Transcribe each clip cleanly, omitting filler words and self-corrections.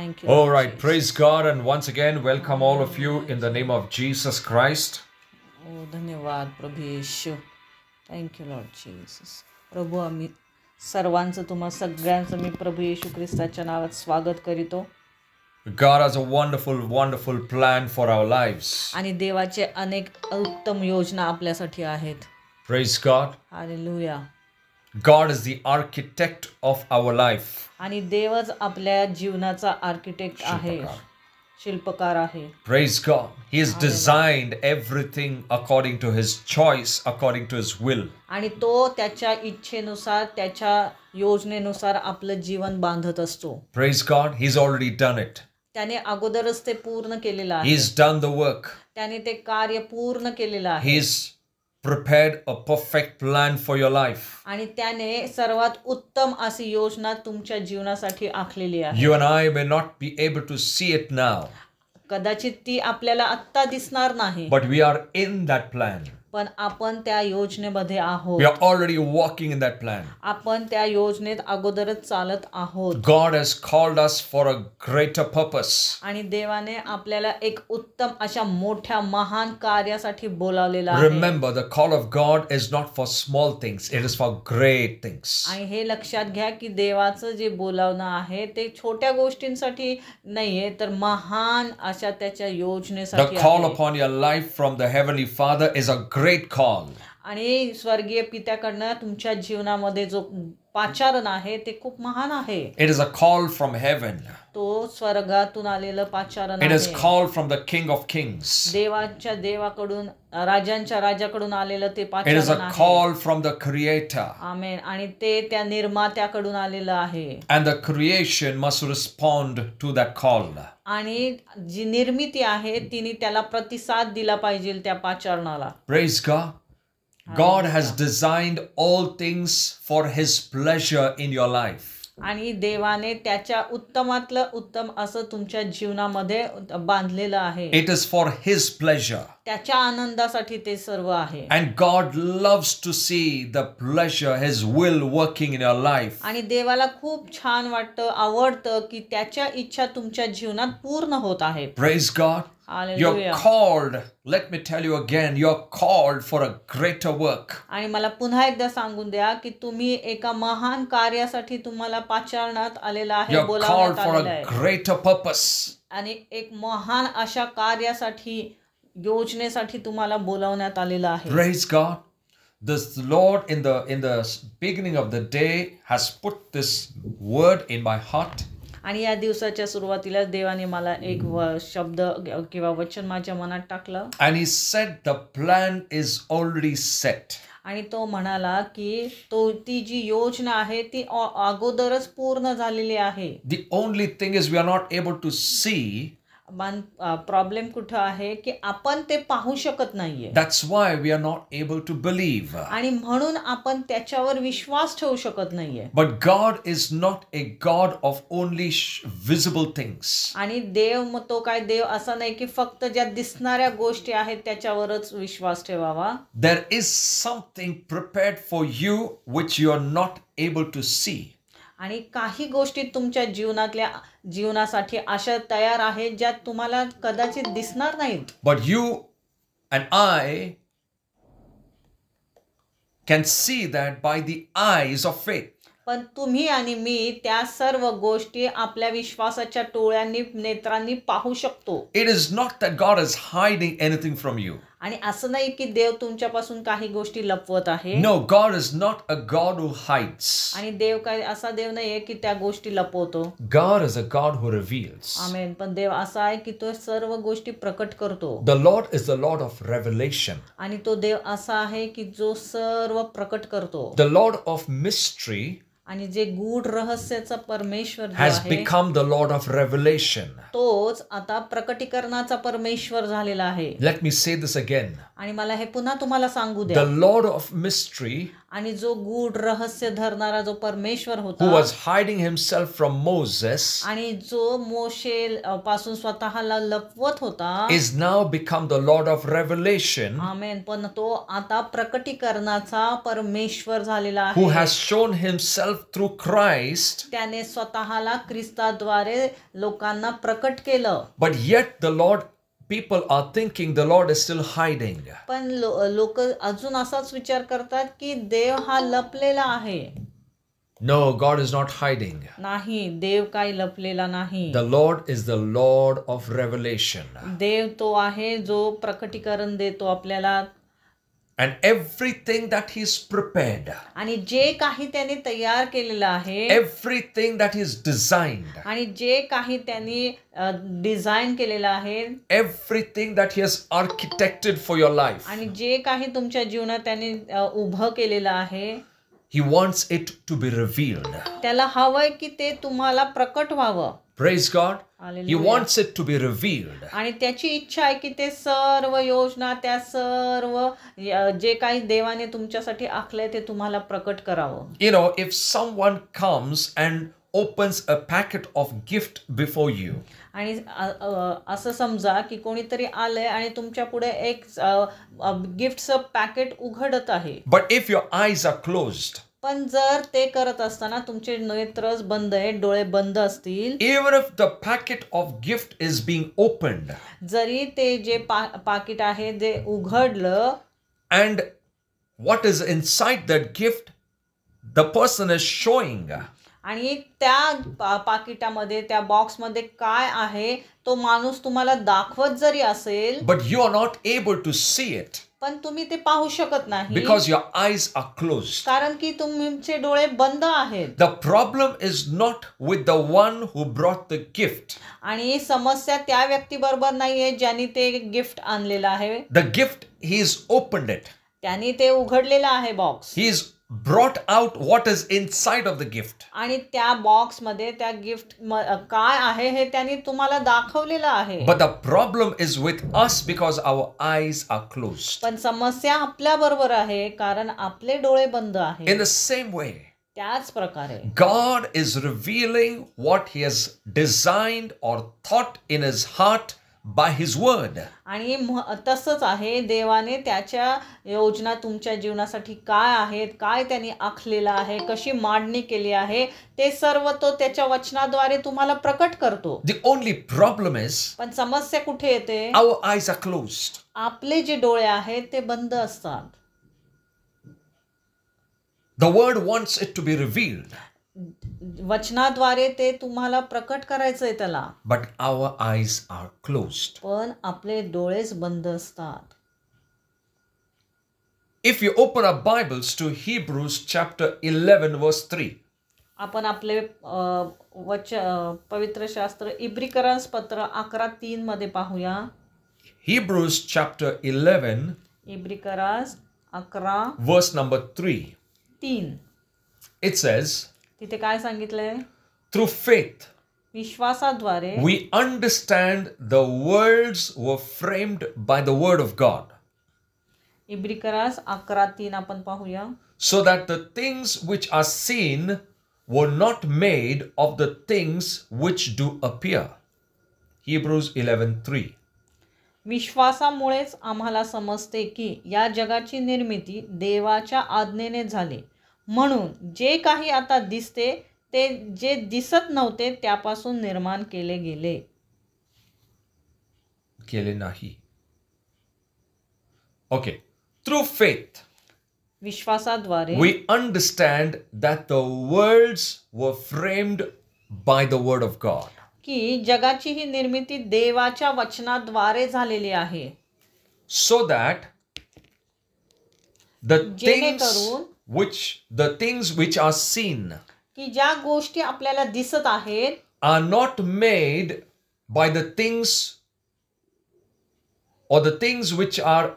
Thank you. All Lord right, Jesus. praise God, and once again, welcome all of you in the name of Jesus Christ. Oh, धन्यवाद प्रभू येशू. Thank you Lord Jesus. प्रभू आम्ही सर्वांचं तुम्हा सगळ्यांचं मी प्रभू येशू ख्रिस्ताच्या नावात स्वागत करीतो. God has a wonderful, wonderful plan for our lives. आणि देवाचे अनेक उत्तम योजना आपल्यासाठी आहेत. Praise God. Hallelujah. God is the architect of our life. आणि देवच आपल्या जीवनाचा आर्किटेक्ट आहे, शिल्पकार आहे. Praise God. He has designed everything according to His choice, according to His will. आणि तो त्याच्या इच्छेनुसार त्याच्या योजनेनुसार आपलं जीवन बांधत असतो. Praise God. He's already done it. त्याने अगोदरच ते पूर्ण केलेलं आहे. He's done the work. त्याने ते कार्य पूर्ण केलेलं आहे. He's prepared a perfect plan for your life. आणि त्याने सर्वात उत्तम अशी योजना तुमच्या जीवनासाठी आखलेली आहे. You and I may not be able to see it now, कदाचित ती आपल्याला आत्ता दिसणार नाही, but we are in that plan. पण आपण त्या योजनेमध्ये आहोत. We are already walking in that plan. आपण त्या योजनेत अगोदरच चालत आहोत. God has called us for a greater purpose. आणि देवाने आपल्याला एक उत्तम अशा मोठ्या महान कार्यासाठी बोलावलेलं आहे. Remember, the call of God is not for small things, it is for great things. आणि हे लक्षात घ्या की देवाचं जे बोलावणं आहे ते छोट्या गोष्टींसाठी नाहीये, तर महान अशा त्याच्या योजनेसाठी The call आहे. upon your life from the Heavenly Father is a great call. आणि स्वर्गीय पित्याकडनं तुमच्या जीवनामध्ये जो पाचारण आहे ते खूप महान आहे. It is a call from heaven. तो स्वर्गातून आलेलं पाचारण It is आहे. called from the King of Kings. देवाच्या देवाकडून, राजांच्या राजाकडून आलेलं ते It is पाचारण a आहे. call from the Creator. आमेन. आणि ते त्या निर्मात्याकडून आलेलं आहे. And the creation must respond to that call. आणि जी निर्मिती आहे तिने त्याला प्रतिसाद दिला पाहिजे त्या पाचारणाला. Praise God. God has designed all things for His pleasure in your life. आणि देवाने त्याच्या उत्तमातलं उत्तम असं तुमच्या जीवनामध्ये बांधलेलं आहे. It is for His pleasure. त्याच्या आनंदासाठी ते सर्व आहे. And God loves to see the pleasure, His will working in your life. आणि देवाला खूप छान वाटतं, आवडतं की त्याच्या इच्छा तुमच्या जीवनात पूर्ण होत आहेत. Praise God. You're Hallelujah. called, let me tell you again, you're called for a greater work. आणि मला पुन्हा एकदा सांगून द्या की तुम्ही एका महान कार्यासाठी तुम्हाला पाचारण्यात आलेला आहे, You're called बोलावण्यात for आलेला a आहे. greater purpose. आणि एक महान अशा कार्यासाठी, योजनेसाठी तुम्हाला बोलावण्यात आलेलं आहे. Praise God. This Lord in the beginning of the day has put this word in my heart. आणि या दिवसाच्या सुरुवातीला देवाने मला एक शब्द किंवा वचन माझ्या मनात टाकलं. And He said the plan is already set. आणि तो म्हणाला की ती जी योजना आहे ती अगोदरच पूर्ण झालेली आहे. The only thing is we are not able to see. Problem कुठं आहे की आपण ते पाहू शकत नाहीये. That's why we are not able to believe. आणि म्हणून आपण त्याच्यावर विश्वास ठेवू शकत नाहीये. But God is not a God of only visible things. आणि देव तो काय देव असा नाही की फक्त ज्या दिसणाऱ्या गोष्टी आहेत त्याच्यावरच विश्वास ठेवावा. There is something prepared for you which you are not able to see. आणि काही गोष्टी तुमच्या जीवनासाठी अशा तयार आहेत ज्या तुम्हाला कदाचित दिसणार नाहीत. But you and I can see that by the eyes of faith. पण तुम्ही आणि मी त्या सर्व गोष्टी आपल्या विश्वासाच्या टोळ्यांनी, नेत्रांनी पाहू शकतो. It is not that God is hiding anything from you. आणि असं नाही की देव तुमच्यापासून काही गोष्टी लपवत आहे. No, God is not a God who hides. आणि देव काय असा देव नाहीये की त्या गोष्टी लपवतो. God is a God who reveals. आमेन. पण देव असा आहे की तो सर्व गोष्टी प्रकट करतो. The Lord is the Lord of revelation. आणि तो देव असा आहे की जो सर्व प्रकट करतो. The Lord of mystery आणि जे गूढ रहस्याचा परमेश्वर जो has आहे become the Lord of revelation. तोच आता प्रकटीकरणाचा परमेश्वर झालेला आहे. Let me say this again. आणि मला हे पुन्हा तुम्हाला सांगू द्या. The Lord of mystery आणि जो गूढ रहस्य धरणारा जो परमेश्वर who होता was hiding himself from Moses, आणि जो मोशे पासून स्वतःला लपवत होता is now become the Lord of revelation, आमेन, पण तो आता प्रकटीकरणाचा परमेश्वर झालेला who आहे. has shown himself through Christ, त्याने स्वतःला ख्रिस्ताद्वारे लोकांना प्रकट केलं. but yet the Lord, people are thinking the Lord is still hiding. पण लोक अजून असाच विचार करतात की देव हा लपलेला आहे. No, God is not hiding. नाही, देव काही लपलेला नाही. The Lord is the Lord of revelation. देव तो आहे जो प्रकटीकरण देतो आपल्याला. And everything that He's prepared, आणि जे काही त्याने तयार केलेलं आहे, everything that He's designed, आणि जे काही त्यांनी डिझाईन केलेलं आहे, everything that He has architected for your life, आणि जे काही तुमच्या जीवनात त्यांनी उभं केलेलं आहे, He wants it to be revealed. त्याला हवंय की ते तुम्हाला प्रकट व्हावं. Praise God. He Hallelujah. wants it to be revealed. आणि त्याची इच्छा आहे की ते सर्व योजना, त्या सर्व जे काही देवाने तुमच्यासाठी आखलंय ते तुम्हाला प्रकट करावं. You know, if someone comes and opens a packet of gift before you, आणि असं समजा की कोणीतरी आलंय आणि तुमच्या पुढे एक गिफ्टचं पॅकेट उघडत आहे, but if your eyes are closed, पण जर ते करत असताना तुमचे नेत्रच बंद आहेत, डोळे बंद असतील, even if the packet of gift is being opened, जरी ते जे पाकिट आहे जे उघडलं and what is inside that gift, the person is showing, आणि त्या पाकिटामध्ये, त्या बॉक्समध्ये काय आहे तो माणूस तुम्हाला दाखवत जरी असेल, but you are not able to see it पण तुम्ही ते पाहू शकत नाही, because your eyes are closed. कारण की तुमचे डोळे बंद आहेत. The problem is not with the one who brought the gift. आणि समस्या त्या व्यक्तीबरोबर नाहीये ज्यांनी ते गिफ्ट आणलेलं आहे. The gift, he's opened it. त्यांनी ते उघडलेलं आहे box, He's brought out what is inside of the gift. आणि त्या बॉक्समध्ये त्या गिफ्ट काय आहे हे त्यांनी तुम्हाला दाखवलेलं आहे. But the problem is with us because our eyes are closed. पण समस्या आपल्या बरोबर आहे कारण आपले डोळे बंद आहेत. In the same way, त्याच प्रकारे God is revealing what He has designed or thought in His heart by His word. आणि तसंच आहे, देवाने त्याच्या योजना तुमच्या जीवनासाठी काय आहेत, काय त्यांनी आखलेलं आहे, कशी मांडणी केली आहे, ते सर्व तो त्याच्या वचनाद्वारे तुम्हाला प्रकट करतो. The only problem is पण समस्या कुठे येते? our eyes are closed. आपले जे डोळे आहेत ते बंद असतात. The word wants it to be revealed, वचनाद्वारे ते तुम्हाला प्रकट करायचंय त्याला, but our eyes are closed. पण आपले डोळेच बंद असतात. If you open our Bibles to Hebrews chapter 11 verse 3, आपण आपले पवित्र शास्त्र इब्रिकरांस पत्र 11:3 मध्ये पाहूया. Hebrews chapter 11 इब्रिकरांस 11:3 verse number 3, it says, तिथे काय सांगितलंय? through faith विश्वासाद्वारे we understand the worlds were framed by the word of God, इब्रिकरांस 11:3 आपण पाहूया. so that the things which are seen were not made of the things which do appear. Hebrews 11:3. विश्वासामुळेच आम्हाला समजते की या जगाची निर्मिती देवाच्या आज्ञेने झाली, म्हणून जे काही आता दिसते ते जे दिसत नव्हते त्यापासून निर्माण केले गेले. केले नाही. Okay. Through faith, विश्वासाद्वारे we understand that the worlds were framed by the word of God. की जगाची ही निर्मिती देवाच्या वचनाद्वारे झालेली आहे, So that the जेणेकरून things which are seen की ज्या गोष्टी आपल्याला दिसत आहेत are not made by the things, or the things which are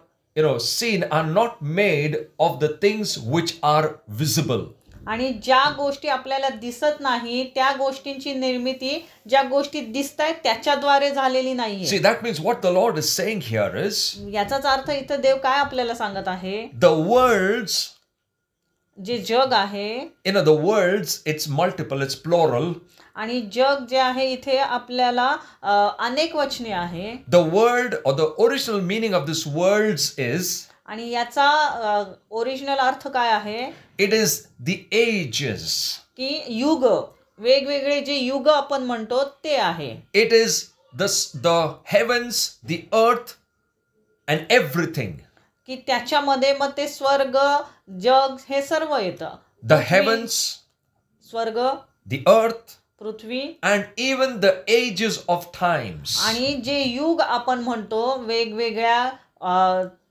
seen are not made of the things which are visible. आणि ज्या गोष्टी आपल्याला दिसत नाही त्या गोष्टींची निर्मिती ज्या गोष्टी दिसतायत त्याच्याद्वारे झालेली नाहीये. See, that means what the Lord is saying here is, याचाच अर्थ इथं देव काय आपल्याला सांगत आहे? the worlds जे जग आहे the worlds, it's multiple, it's plural. आणि जग जे आहे इथे आपल्याला अनेक वचने आहे. The word or the original meaning of this worlds is, आणि याचा ओरिजिनल अर्थ काय आहे? it is the ages. की युग, वेगवेगळे जे युग आपण म्हणतो ते आहे. It is the heavens, the earth and everything. की त्याच्यामध्ये मग ते स्वर्ग, जग हे सर्व येतं. The heavens, स्वर्ग, the earth, Prithvi and even the ages of times. आणि जे युग आपण म्हणतो वेगवेगळ्या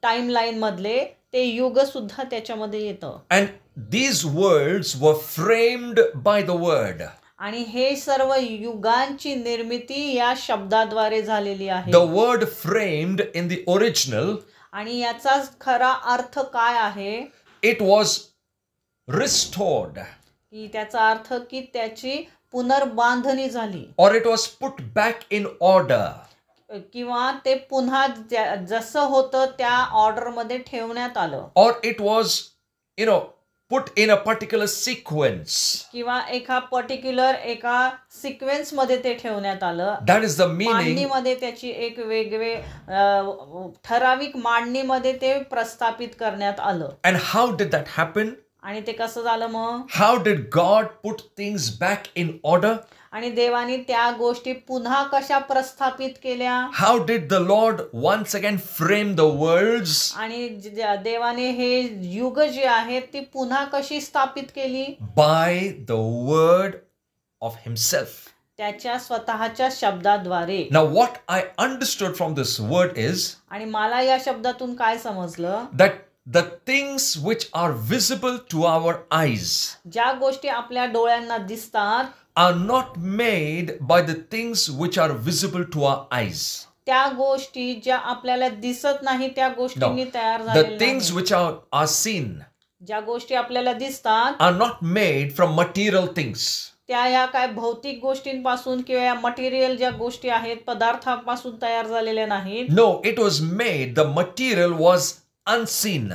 टाइमलाईन मधले, ते युग सुद्धा त्याच्यामध्ये येतं. And these worlds were framed by the word. आणि हे सर्व युगांची निर्मिती या शब्दाद्वारे झालेली आहे. The word framed in the original, आणि याचा खरा अर्थ काय आहे? it was restored, की त्याचा अर्थ की त्याची पुनर्बांधणी झाली, or it was put back in order. किंवा ते पुन्हा जसं होतं त्या ऑर्डर मध्ये ठेवण्यात आलं, Or it was, put in a particular sequence. किंवा एका पर्टिक्युलर एका सिक्वेन्स मध्ये ते ठेवण्यात आलं. That is the meaning. मांडणीमध्ये त्याची एक वेगळे ठराविक मांडणीमध्ये ते प्रस्थापित करण्यात आलं. And how did that happen? आणि ते कसं झालं मग? How did God put things back in order? आणि देवाने त्या गोष्टी पुन्हा कशा प्रस्थापित केल्या? How did the Lord once again frame the worlds? आणि देवाने हे युग जे आहेत ती पुन्हा कशी स्थापित केली? By the word of himself. त्याच्या स्वतःच्या शब्दाद्वारे. Now what I understood from this word is, आणि मला या शब्दातून काय समजलं? that the things which are visible to our eyes ज्या गोष्टी आपल्या डोळ्यांना दिसतात are not made by the things which are visible to our eyes. त्या गोष्टी ज्या आपल्याला दिसत नाही त्या गोष्टींनी तयार The झालेल्या things नाहीत. which are seen ज्या गोष्टी आपल्याला दिसतात are not made from material things. त्या या काय भौतिक गोष्टींपासून किंवा या मटेरियल ज्या गोष्टी आहेत पदार्थांपासून तयार झालेल्या नाहीत. No, it was made, the material was unseen.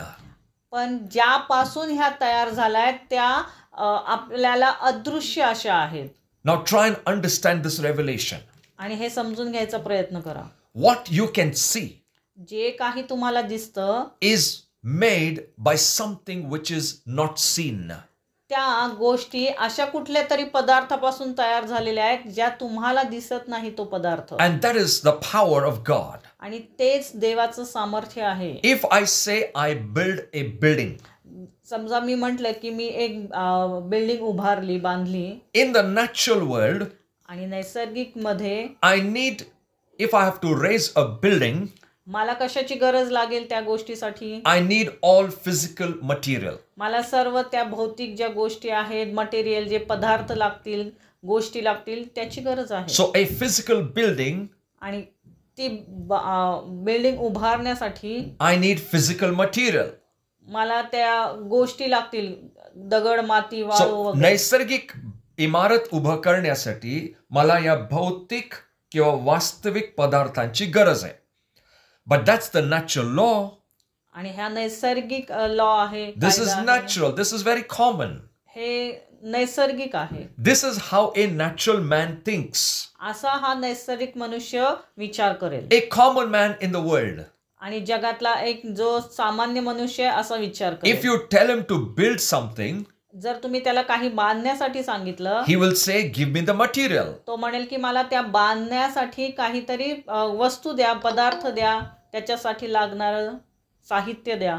पण ज्यापासून ह्या तयार झाल्यात त्या आपल्याला अदृश्य अशा आहेत. Now try and understand this revelation. आणि हे समजून घ्यायचा प्रयत्न करा. What you can see जे काही तुम्हाला दिसतं is made by something which is not seen. त्या गोष्टी अशा कुठल्या तरी पदार्थापासून तयार झालेल्या आहेत ज्या तुम्हाला दिसत नाही तो पदार्थ. And that is the power of God. आणि तेच देवाचं सामर्थ्य आहे. If I say I build a building, समजा मी म्हटलं की मी एक बिल्डिंग उभारली, बांधली, in the natural world, आणि नैसर्गिक मध्ये I need, if I have to raise a building, मला कशाची गरज लागेल त्या गोष्टीसाठी? I need all physical material. मला सर्व त्या भौतिक ज्या गोष्टी आहेत, मटेरियल जे पदार्थ लागतील, गोष्टी लागतील त्याची गरज आहे. So a physical building, आणि ती बिल्डिंग उभारण्यासाठी I need physical material. मला त्या गोष्टी लागतील, दगड, माती, वाळू So वगैरे. नैसर्गिक इमारत उभं करण्यासाठी मला या भौतिक किंवा वास्तविक पदार्थांची गरज आहे. But that's the natural law. आणि ह्या नैसर्गिक लॉ आहे. This is कायदा आहे. natural. This is very common. हे नैसर्गिक आहे. This is how a natural man thinks. असा हा नैसर्गिक मनुष्य विचार करेल. A common man in the world. आणि जगातला एक जो सामान्य मनुष्य असा विचार करेल. If you tell him to build something, जर तुम्ही त्याला काही बांधण्यासाठी सांगितलं, he will say, give me the material. तो म्हणेल की मला त्या बांधण्यासाठी काहीतरी वस्तू द्या, पदार्थ द्या, त्याच्यासाठी लागणारं साहित्य द्या.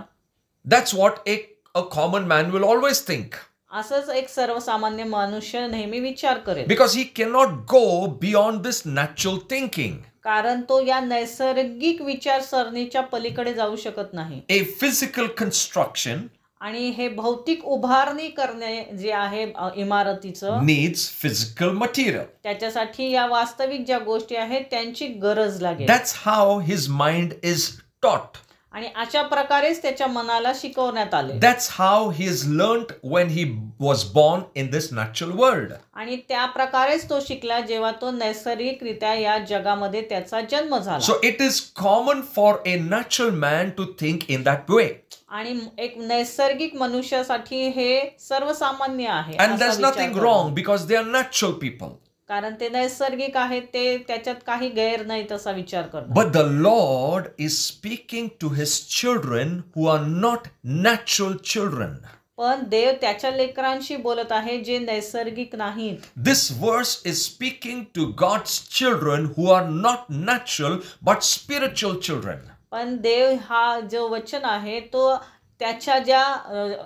That's what a common man will always think. असंच एक सर्वसामान्य मनुष्य नेहमी विचार करेल. Because he cannot go beyond this natural thinking. कारण तो या नैसर्गिक विचारसरणीच्या पलीकडे जाऊ शकत नाही. A physical construction आणि हे भौतिक उभारणी करणे जे आहे इमारतीचं, needs physical material. त्याच्यासाठी या वास्तविक ज्या गोष्टी आहेत त्यांची गरज लागेल. That's how his mind is taught. आणि अशा प्रकारेच त्याच्या मनाला शिकवण्यात आले. That's how he has learned when he was born in this natural world. आणि त्या प्रकारेच तो शिकला जेव्हा तो नैसर्गिकरित्या या जगामध्ये त्याचा जन्म झाला. So it is common for a natural man to think in that way. आणि एक नैसर्गिक मनुष्यासाठी हे सर्वसामान्य आहे. And असा there's विचार nothing करणं. wrong because they are natural people. कारण ते नैसर्गिक आहेत, ते त्याच्यात काही गैर नाही तसा विचार करणं. But the Lord is speaking to his children who are not natural children. पण देव त्याच्या लेकरांशी बोलत आहे जे नैसर्गिक नाहीत. This verse is speaking to God's children who are not natural but spiritual children. पण देव हा जो वचन आहे तो त्याच्या ज्या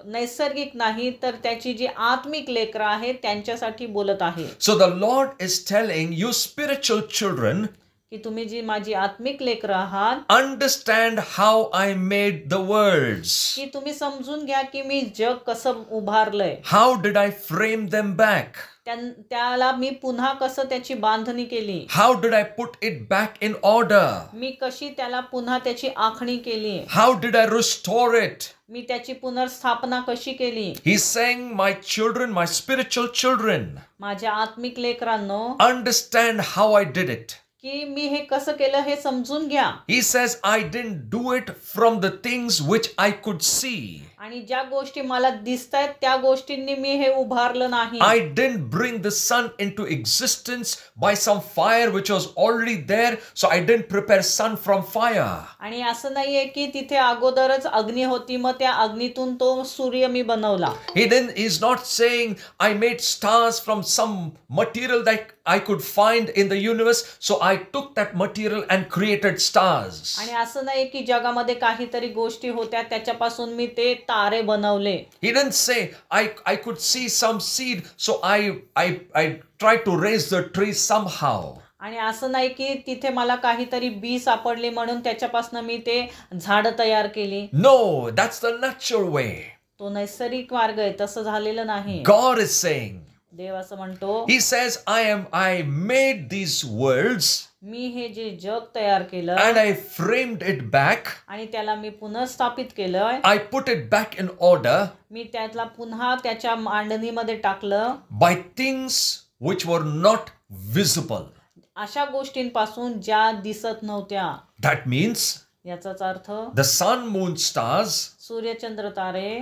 नैसर्गिक नाही तर त्याची जी आत्मिक लेकरं आहेत त्यांच्यासाठी बोलत आहे. So the Lord is telling you spiritual children, की तुम्ही जी माझी आत्मिक लेकरं आहात, understand how I made the worlds. की तुम्ही समजून घ्या की मी जग कसं उभारलंय. How did I frame them back? त्याला मी पुन्हा कसं त्याची बांधणी केली. How did I put it back in order? मी कशी त्याला पुन्हा त्याची आखणी केली. How did I restore it? मी त्याची पुनर्स्थापना कशी केली. He's saying, my children, my spiritual children, माझ्या आत्मिक लेकरांनो, understand how I did it. की मी हे कसं केलं हे समजून घ्या. He says, I didn't do it from the things which I could see. आणि ज्या गोष्टी मला दिसतायत त्या गोष्टींनी मी हे उभारलं नाही. I didn't bring the sun into existence by some fire which was already there, so I didn't prepare sun from fire. आणि असं नाहीये की तिथे अगोदरच अग्नी होती मग त्या अग्नीतून तो सूर्य मी बनवला. He's not saying I made stars from some material that I could find in the universe, so I took that material and created stars. आणि असं नाही की जगामध्ये काहीतरी गोष्टी होत्या त्याच्यापासून मी ते तारे बनवले. He didn't say I could see some seed, so I tried to raise the tree somehow. आणि असं नाही की तिथे मला काहीतरी बी सापडले म्हणून त्याच्यापासून मी ते झाड तयार केली. No, that's the natural way. तो नैसर्गिक मार्ग आहे, तसं झालेलं नाही. God is saying, देव असं म्हणतो, he says, I made these worlds मी हे जे जग तयार केलं and I framed it back. आणि त्याला मी पुनर्स्थापित केलं. I put it back in order मी त्याला पुन्हा त्याच्या मांडणीमध्ये टाकलं. by things which were not visible. अशा गोष्टींपासून ज्या दिसत नव्हत्या. That means याचाच अर्थ the sun, moon, stars, Suryachandra तारे,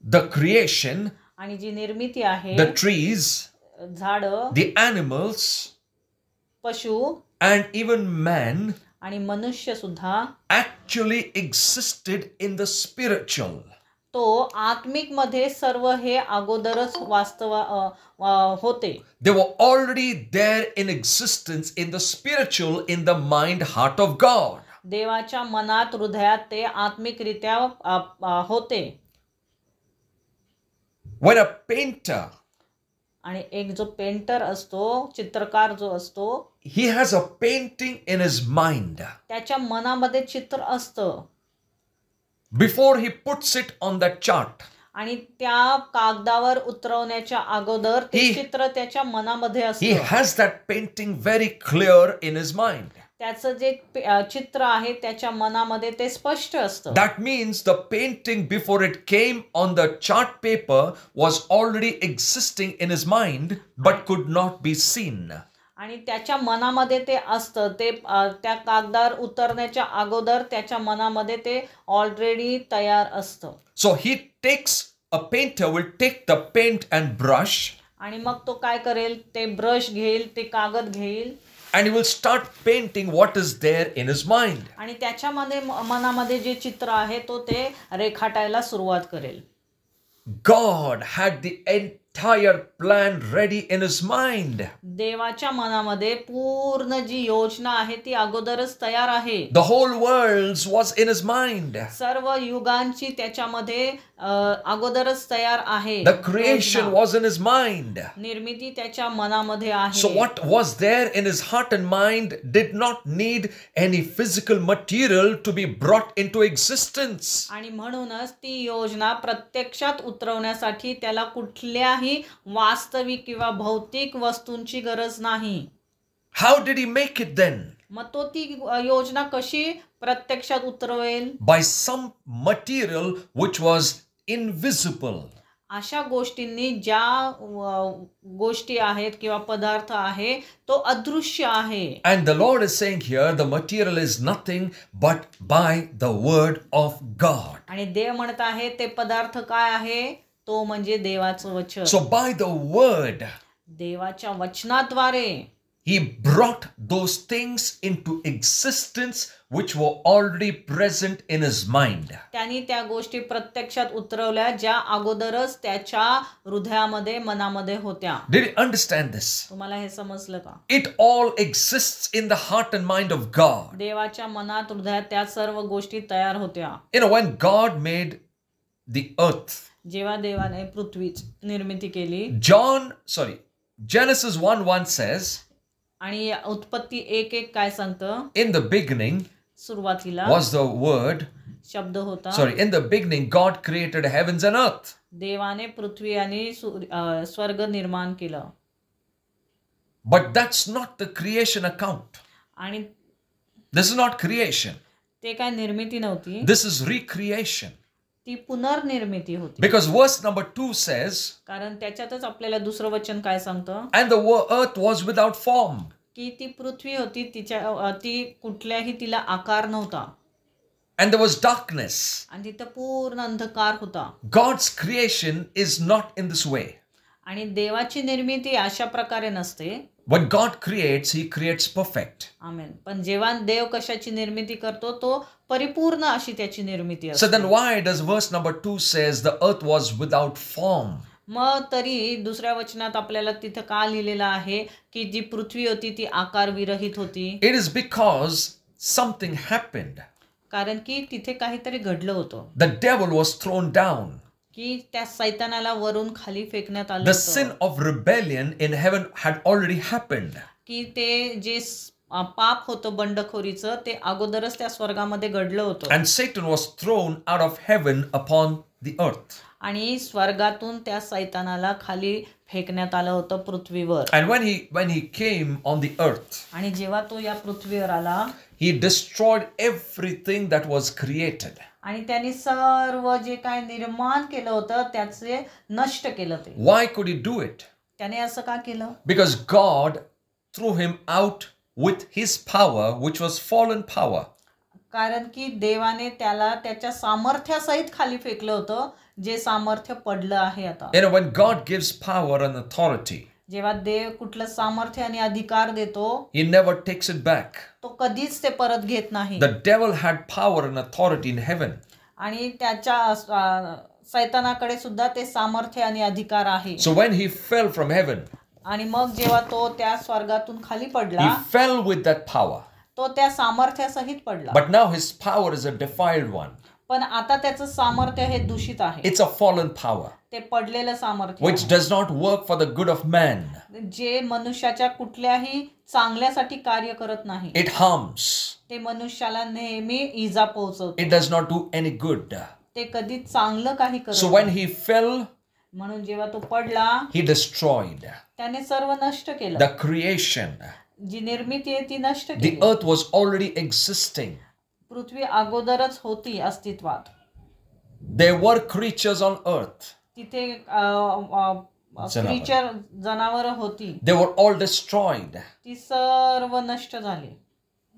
the creation, आणि जी निर्मिती आहे, the trees, झाड, the animals, पशु and even man आणि मनुष्य सुद्धा actually existed in the spiritual. तो आत्मिक मध्ये सर्व हे अगोदरच वास्तव होते. They were already there in existence in the spiritual, in the mind, heart of God. देवाच्या मनात, हृदयात ते आत्मिकरित्या होते. When a painter, आणि एक जो पेंटर असतो, चित्रकार जो असतो, he has a painting in his mind. त्याच्या मनामध्ये चित्र असतं. Before he puts it on that chart, आणि त्या कागदावर उतरवण्याच्या अगोदर ते चित्र त्याच्या मनामध्ये he असतं. has that painting very clear in his mind. त्याचं जे चित्र आहे त्याच्या मनामध्ये ते स्पष्ट असतं. That means the painting before it came on the chart paper was already existing in his mind but could not be seen. आणि त्याच्या मनामध्ये ते असतं. ते त्या कागदावर उतरण्याच्या अगोदर त्याच्या मनामध्ये ते ऑलरेडी तयार असतं. So a painter will take the paint and brush आणि मग तो काय करेल, ते ब्रश घेईल, ते कागद घेईल and he will start painting what is there in his mind. आणि त्याच्यामध्ये मनामध्ये जे चित्र आहे तो ते रेखाटायला सुरुवात करेल. God had the entire plan ready in his mind. देवाच्या मनामध्ये पूर्ण जी योजना आहे ती अगोदरच तयार आहे. The whole world was in his mind. सर्व युगांची त्याच्यामध्ये अगोदरच तयार आहे. The creation was in his mind. निर्मिती त्याच्या मनामध्ये आहे. So what was there in his heart and mind did not need any physical material to be brought into existence. आणि म्हणूनच ती योजना प्रत्यक्षात उतरवण्यासाठी त्याला कुठल्याही वास्तविक किंवा भौतिक वस्तूंची गरज नाही. How did he make it then? मग तो ती योजना कशी प्रत्यक्षात उतरवेल? By some material which was invisible. अशा गोष्टींनी ज्या गोष्टी आहेत किंवा पदार्थ आहे तो अदृश्य आहे. And the Lord is saying here, the material is nothing but by the word of God. आणि देव म्हणत आहे ते पदार्थ काय आहे? तो म्हणजे देवाचं वचन. So by the word, देवाच्या वचनाद्वारे he brought those things into existence which were already present in his mind. त्यांनी त्या गोष्टी प्रत्यक्षात उतरवल्या ज्या अगोदरच त्याच्या हृदयामध्ये मनामध्ये होत्या. Did you understand this? तुम्हाला हे समजलं का? It all exists in the heart and mind of God. देवाच्या मनात हृदयात त्या सर्व गोष्टी तयार होत्या. You know, when God made the earth, जेव्हा देवाने पृथ्वीची निर्मिती केली, Genesis 1:1 says, आणि उत्पत्ती 1:1 काय सांगतं? in the beginning सुरुवातीला was the word. शब्द होता. In the beginning God created heavens and earth. देवाने पृथ्वी आणि स्वर्ग निर्माण केलं. But that's not the creation account. आणि This is not creation. ते काय निर्मिती नव्हती, This is recreation. ती पुनर्निर्मिती होती. Because verse number 2 says, कारण त्याच्यातच आपल्याला दुसरं वचन काय सांगतं? and the earth was without form. की ती पृथ्वी होती, ती कुठल्याही तिला आकार नव्हता. And there was darkness. आणि तिथं पूर्ण अंधकार होता. God's creation is not in this way. आणि देवाची निर्मिती अशा प्रकारे नसते. When God creates, he creates perfect. आमेन. पण जेव्हा देव कशाची निर्मिती करतो तो परिपूर्ण अशी त्याची निर्मिती So असते. then why does verse number 2 says the earth was without form? मग तरी दुसऱ्या वचनात आपल्याला तिथं का लिहिलेलं आहे की जी पृथ्वी होती ती आकार विरहित होती? It is because something happened. कारण की तिथे काहीतरी घडलं होतं. The devil was thrown down. की त्या सैतानाला वरून खाली फेकण्यात आलं The होतं. sin of rebellion in heaven had already happened. की ते जे पाप होतं बंडखोरीचं ते अगोदरच त्या स्वर्गामध्ये घडलं होतं. And Satan was thrown out of heaven upon the earth. आणि स्वर्गातून त्या सैतानाला खाली फेकण्यात आलं होतं पृथ्वीवर. And when he came on the earth, आणि जेव्हा तो या पृथ्वीवर आला, he destroyed everything that was created. आणि त्यांनी सर्व जे काय निर्माण केलं होतं त्याचे नष्ट केलं ते. Why could he do it? त्याने असं का केलं? Because God threw him out with his power, which was fallen power. कारण की देवाने त्याला त्याच्या सामर्थ्यासहित खाली फेकलं होतं जे सामर्थ्य पडलं आहे आता. You know, when God gives power and authority, जेव्हा देव कुठलं सामर्थ्य आणि अधिकार देतो he never takes it back. तो कधीच ते परत घेत नाही. The devil had power and authority in heaven. आणि त्याच्या सैतानाकडे सुद्धा ते सामर्थ्य आणि अधिकार आहे. So when he fell from heaven, आणि मग जेव्हा तो त्या स्वर्गातून खाली पडला he fell with that power. तो त्या सामर्थ्यासहित पडला. But now his power is a defiled one. पण आता त्याचं सामर्थ्य हे दूषित आहे. It's a fallen power, ते पडलेलं सामर्थ्य which does not work for the good of man. जे मनुष्याच्या कुठल्याही चांगल्यासाठी कार्य करत नाही. It harms. ते मनुष्याला नेहमी इजा पोहोचवतो. It does not do any good. ते कधी चांगलं काही करत So when he fell, म्हणून जेव्हा तो पडला he destroyed त्याने सर्व नष्ट केलं. the creation. जी निर्मिती आहे ती नष्ट The केली. earth was already existing. पृथ्वी अगोदरच होती अस्तित्वात. There were creatures on earth. तिथे क्रीचर जनावर होती. They were all destroyed. ती सर्व नष्ट झाली,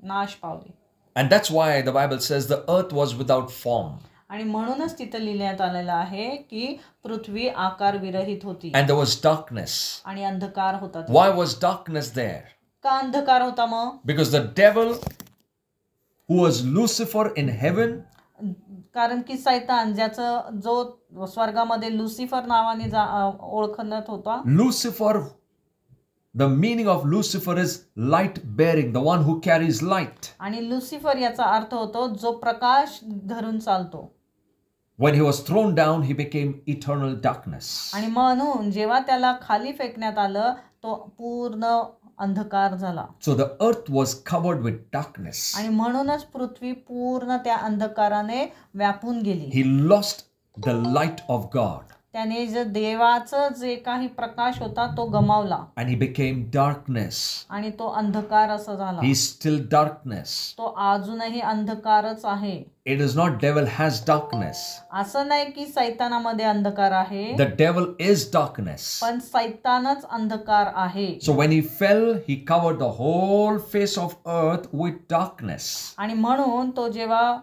नाश पावली. And that's why the Bible says the earth was without form. आणि म्हणूनच तिथं लिहिण्यात आलेलं आहे की पृथ्वी आकार विरहित होती And there was darkness. आणि अंधकार होता. Why was darkness there? का अंधकार होता मग? Because the devil, who was Lucifer in heaven, कारण की सैतान ज्याचं जो स्वर्गामध्ये लुसिफर नावाने ओळखण्यात होता. Lucifer, the meaning of Lucifer is light bearing, the one who carries light. आणि लुसिफर याचा अर्थ होतो जो प्रकाश धरून चालतो. When he was thrown down, he became eternal darkness. आणि म्हणून जेव्हा त्याला खाली फेकण्यात आलं तो पूर्ण अंधकार झाला. So the earth was covered with darkness. आणि म्हणूनच पृथ्वी पूर्ण त्या अंधकाराने व्यापून गेली. He lost the light of God. त्याने जे देवाचं जे काही प्रकाश होता तो गमावला and he became darkness. आणि तो अंधकार असा झाला. He's still darkness. तो अजूनही अंधकारच आहे. It is not devil has darkness. असं नाही की सैतानामध्ये अंधकार आहे, The devil is darkness. पण सैतानच अंधकार आहे. So when he fell, he covered the whole face of earth with darkness. आणि म्हणून तो जेव्हा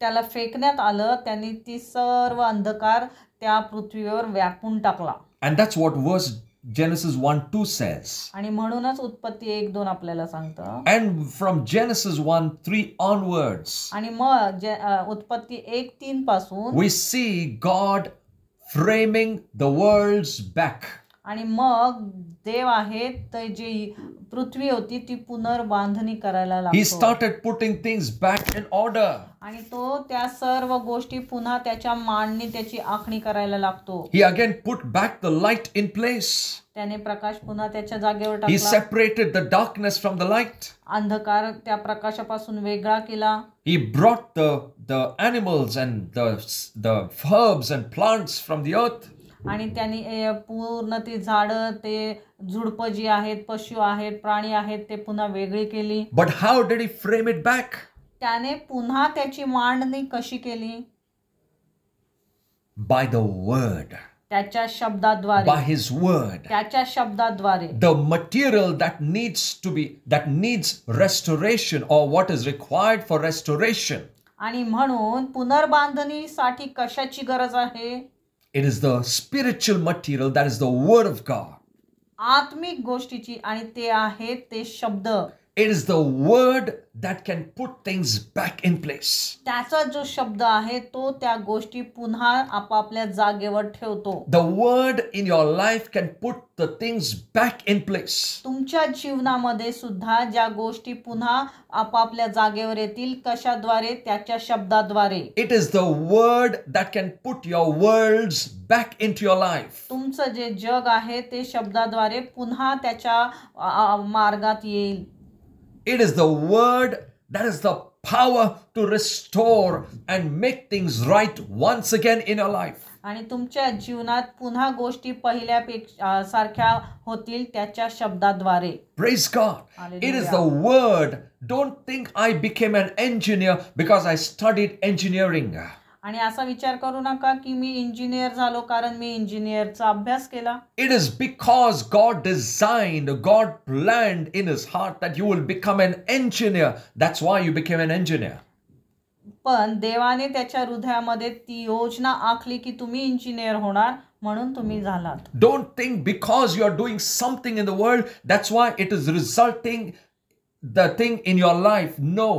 त्याला फेकण्यात आलं त्यांनी ती सर्व अंधकार त्या पृथ्वीवर व्यापून टाकला. And that's what verse Genesis 1:2 says. आणि म्हणूनच उत्पत्ती 1:2 आपल्याला सांगतं. And from Genesis 1:3 onwards, आणि मग उत्पत्ती 1:3 पासून we see God framing the world's back. आणि मग देव आहे तर जी पृथ्वी होती ती पुनर्बांधणी करायला He लागतो. started putting things back in order. आणि तो त्या सर्व गोष्टी पुन्हा त्याच्या मांडणी त्याची आखणी करायला लागतो. He again put back the light in place. त्याने प्रकाश पुन्हा त्याच्या जागेवर He टाकला. separated the darkness from the light. अंधकार त्या प्रकाशापासून वेगळा केला. He brought the animals and the herbs and plants from the earth. आणि त्यांनी पूर्ण ती झाडं ते झुडपं जी आहेत पशु आहेत प्राणी आहेत ते पुन्हा वेगळी केली. But how did he frame it back? त्याने पुन्हा त्याची मांडणी कशी केली? By the word. त्याच्या शब्दाद्वारे. By his word. त्याच्या शब्दाद्वारे. The material that needs restoration or what is required for restoration. आणि म्हणून पुनर्बांधणीसाठी कशाची गरज आहे? It is the spiritual material that is the word of God. आत्मिक गोष्टीची आणि ते आहेत ते शब्द. It is the word that can put things back in place. त्याचा जो शब्द आहे तो त्या गोष्टी पुन्हा आपापल्या जागेवर ठेवतो. The word in your life can put the things back in place. तुमच्या जीवनामध्ये सुद्धा ज्या गोष्टी पुन्हा आपापल्या जागेवर येतील कशाद्वारे? त्याच्या शब्दाद्वारे. It is the word that can put your worlds back into your life. तुमचं जे जग आहे ते शब्दाद्वारे पुन्हा त्याच्या मार्गात येईल. It is the word that is the power to restore and make things right once again in your life. आणि तुमच्या जीवनात पुन्हा गोष्टी पहिल्यापेक्षा सारख्या होतील त्याच्या शब्दाद्वारे. Praise God. Hallelujah. It is the word. Don't think I became an engineer because I studied engineering. आणि असा विचार करू नका की मी इंजिनियर झालो कारण मी इंजिनियरचा अभ्यास केला. It is because God designed, God planned in his heart that you will become an engineer. That's why you became an engineer. पण देवाने त्याच्या हृदयामध्ये ती योजना आखली की तुम्ही इंजिनियर होणार म्हणून तुम्ही झालात. Don't think because you are doing something in the world, that's why it is resulting the thing in your life. No.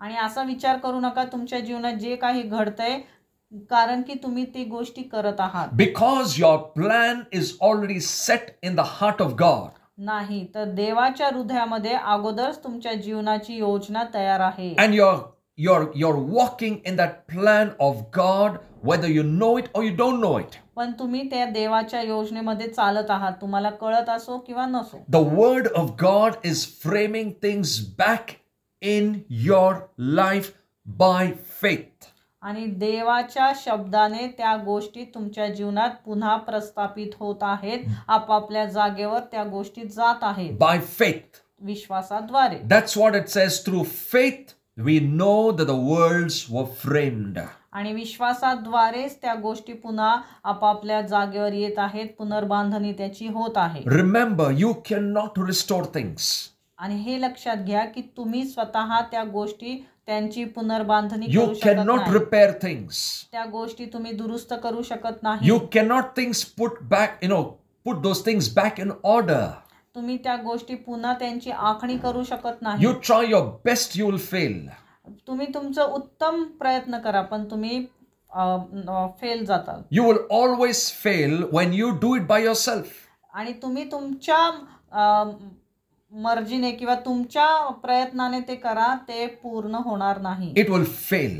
आणि असा विचार करू नका तुमच्या जीवनात जे काही घडतंय कारण की तुम्ही ती गोष्टी करत आहात. Because your plan is already set in the heart of God. नाही तर देवाच्या हृदयामध्ये अगोदरच तुमच्या जीवनाची योजना तयार आहे. And you're walking in that plan of God whether you know it or you don't know it. पण तुम्ही त्या देवाच्या योजनेमध्ये चालत आहात तुम्हाला कळत असो किंवा नसो. The word of God is framing things back in your life by faith. आणि देवाच्या शब्दाने त्या गोष्टी तुमच्या जीवनात पुन्हा प्रस्थापित होत आहेत. आपापल्या जागेवर त्या गोष्टी जात आहेत. By faith. विश्वासाद्वारे. That's what it says. Through faith we know that the worlds were framed. आणि विश्वासाद्वारेच त्या गोष्टी पुन्हा आपापल्या जागेवर येत आहेत. पुनर्बांधणी त्याची होत आहे. Remember, you cannot restore things. आणि हे लक्षात घ्या की तुम्ही स्वतः त्या गोष्टी त्यांची पुनर्बांधणी You करू शकत cannot नाही. repair things. त्या गोष्टी तुम्ही दुरुस्त करू शकत नाही. You cannot things put those things back in order. तुम्ही त्या गोष्टी पुन्हा त्यांची आखणी करू शकत नाही. You try your best, you will fail. तुम्ही तुमचं उत्तम प्रयत्न करा पण तुम्ही fail जाताल. You will always fail when you do it by yourself. आणि तुम्ही तुमच्या मर्जीने किंवा तुमच्या प्रयत्नाने ते करा ते पूर्ण होणार नाही. It will fail.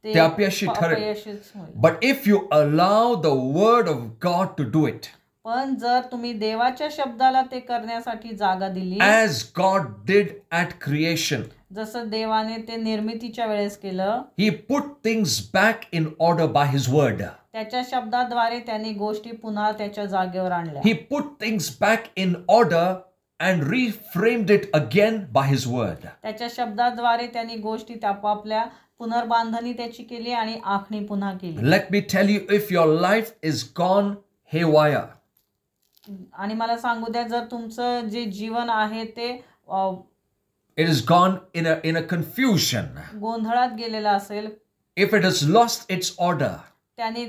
ते अपयशी ठरेल. अपयशीच होईल. But if you allow the word of God to do it, पण जर तुम्ही देवाच्या शब्दाला ते करण्यासाठी जागा दिली as God did at creation, जसं देवाने ते निर्मितीच्या वेळेस केलं, He put things back in order by His word. त्याच्या शब्दाद्वारे त्यांनी गोष्टी पुन्हा त्याच्या जागेवर आणल्या. He put things back in order and reframed it again by his word. त्याच्या शब्दाद्वारे त्यांनी गोष्टी आपापल्या पुनर्बांधणी त्याची केली आणि आखणी पुन्हा केली. Let me tell you, if your life is gone haywire, आणि मला सांगू द्या, जर तुमचं जे जीवन आहे ते it is gone in a confusion, गोंधळात गेलेलं असेल, if it has lost its order, त्याने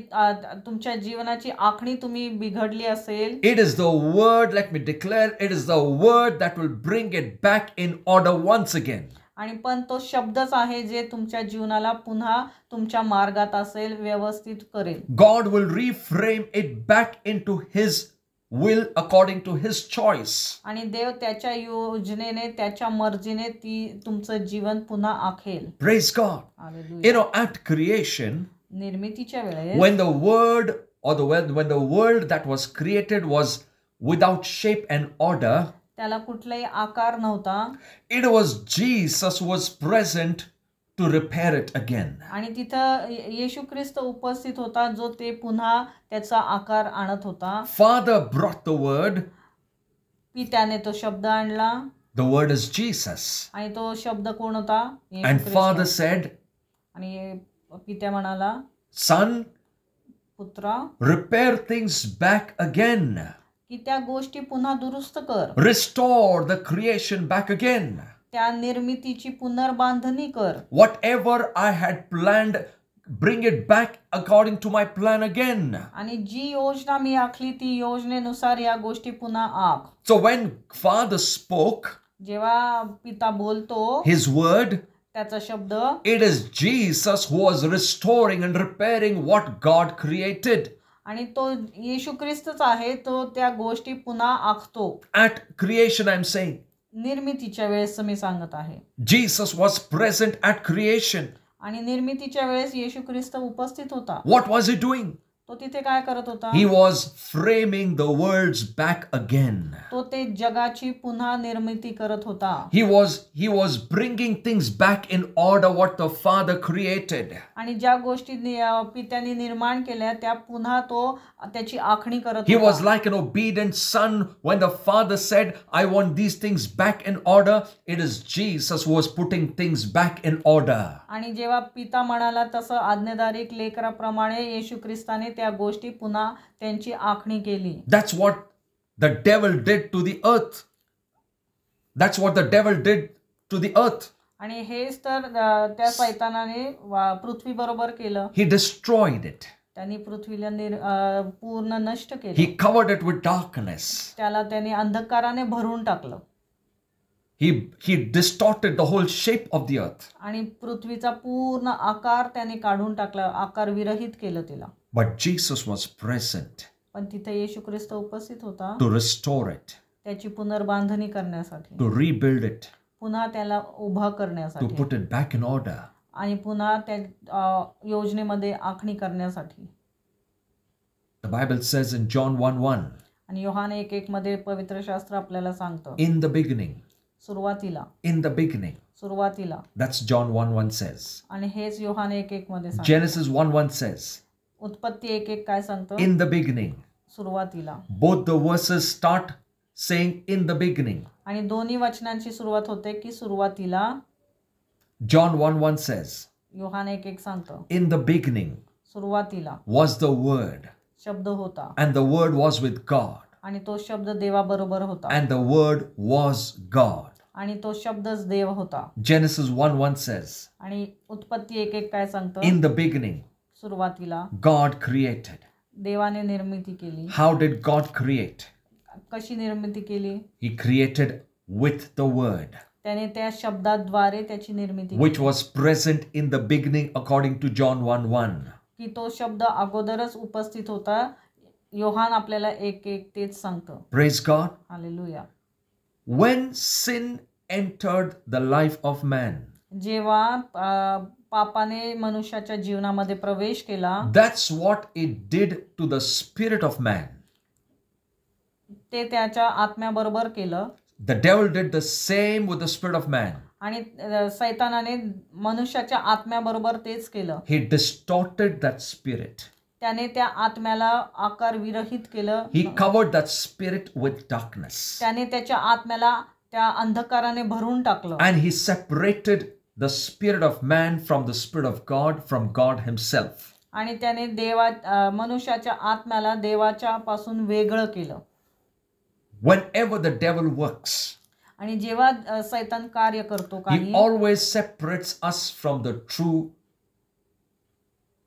तुमच्या जीवनाची आखणी तुम्ही बिघडली असेल, it is the word, let me declare, it is the word that will bring it back in order once again. आणि पण तो शब्दच आहे जे तुमच्या जीवनाला पुन्हा तुमच्या मार्गात असेल, व्यवस्थित करेल. God will reframe it back into his will according to his choice. आणि देव त्याच्या योजनेने, त्याच्या मर्जीने ती तुमचं जीवन पुन्हा आखेल. Praise God. Hallelujah. You know, at creation, निर्मितीच्या वेळेस when the word or when the world that was created was without shape and order, त्याला कुठलाही आकार नव्हता, it was Jesus who was present to repair it again. आणि तिथं येशू ख्रिस्त उपस्थित होता, जो ते पुन्हा त्याचा आकार आणत होता. Father brought the word. पित्याने तो शब्द आणला, The word is Jesus. आणि तो शब्द कोण होता? येशू And ख्रिस्त. Father said, आणि पित्या म्हणाला, Son, पुत्रा, repair things back again. की त्या गोष्टी पुन्हा दुरुस्त कर, Restore the creation back again. त्या निर्मितीची पुनर्बांधणी कर. Whatever I had planned, bring it back according to my plan again. आणि जी योजना मी आखली ती योजनेनुसार या गोष्टी पुन्हा आख. So when Father spoke जेव्हा पिता बोलतो his word, त्याचा शब्द, it is Jesus who was restoring and repairing what God created. आणि तो येशू ख्रिस्तच आहे, तो त्या गोष्टी पुन्हा आखतो. At creation, I'm saying, निर्मितीच्या वेळेस मी सांगत आहे. Jesus was present at creation. आणि निर्मितीच्या वेळेस येशू ख्रिस्त उपस्थित होता. What was he doing? तो तिथे काय करत होता? He was framing the worlds back again. तो ते जगाची पुन्हा निर्मिती करत होता. He was bringing things back in order what the Father created. आणि ज्या गोष्टी पित्याने निर्माण केल्या त्या पुन्हा तो त्याची आखणी करत He होता. was like an obedient son when the Father said, I want these things back in order. It is Jesus who was putting things back in order. आणि जेव्हा पिता म्हणाला तसं आज्ञाधारक लेकराप्रमाणे येशू ख्रिस्ताने त्या गोष्टी पुन्हा त्यांची आखणी केली. That's what the devil did to the earth. That's what the devil did to the earth. आणि हेच तर त्या शैतानाने पृथ्वी बरोबर केलं. He destroyed it. त्यांनी पृथ्वीला पूर्ण नष्ट केलं. He covered it with darkness. त्याला त्यांनी अंधकाराने भरून टाकलं. He distorted the whole shape of the earth. आणि पृथ्वीचा पूर्ण आकार त्याने काढून टाकला, आकार विरहित केलं तिला. But Jesus was present पण तिथे येशू ख्रिस्त उपस्थित होता to restore it, त्याची पुनर्बांधणी करण्यासाठी, to rebuild it, पुन्हा त्याला उभा to करण्यासाठी, put it back in order. आणि पुन्हा त्या योजनेमध्ये आखणी करण्यासाठी. The Bible says in John 1:1, आणि योहान 1:1 मध्ये पवित्र शास्त्र आपल्याला सांगतं, in the beginning, सुरुवातीला, सुरुवातीला. that's John 1:1 says. आणि हेच योहान 1:1 मध्ये सांगतं. Genesis 1:1 says, उत्पत्ती 1:1 काय सांगतं? in the beginning. सुरुवातीला. Both the verses start saying in the beginning. आणि दोन्ही वचनांची सुरुवात होते की सुरुवातीला. John 1:1 says, योहान 1:1 सांगतं, in the beginning सुरुवातीला was the word, शब्द होता, and the word was with God, आणि तो शब्द देवाबरोबर होता, and the word was God. आणि तो शब्दच देव होता. Genesis 1:1 says, आणि उत्पत्ती 1:1 काय सांगतं? in the beginning, सुरुवातीला God created. देवाने निर्मिती केली. How did God create? कशी निर्मिती केली? He created with the word, त्याने त्या शब्दाद्वारे त्याची निर्मिती which केली. was present in the beginning according to John 1:1. की तो शब्द अगोदरच उपस्थित होता. योहान आपल्याला 1:1 तेच सांगतं. Praise God. Hallelujah. When sin entered the life of man, जेव्हा पापाने मनुष्याच्या जीवनामध्ये प्रवेश केला, that's what it did to the spirit of man. ते त्याच्या आत्म्याबरोबर केलं. The devil did the same with the spirit of man. आणि सैतानाने मनुष्याच्या आत्म्याबरोबर तेच केलं. He distorted that spirit. त्याने त्या आत्म्याला आकार विरहित केलं. He covered that spirit with darkness. त्याने त्याच्या आत्म्याला त्या अंधकाराने भरून टाकलं. And he separated the spirit of man from the spirit of God, from God himself. आणि त्याने मनुष्याच्या आत्म्याला देवाच्या पासून वेगळं केलं. Whenever the devil works, आणि जेव्हा सैतान कार्य करतो he काही, always separates us from the true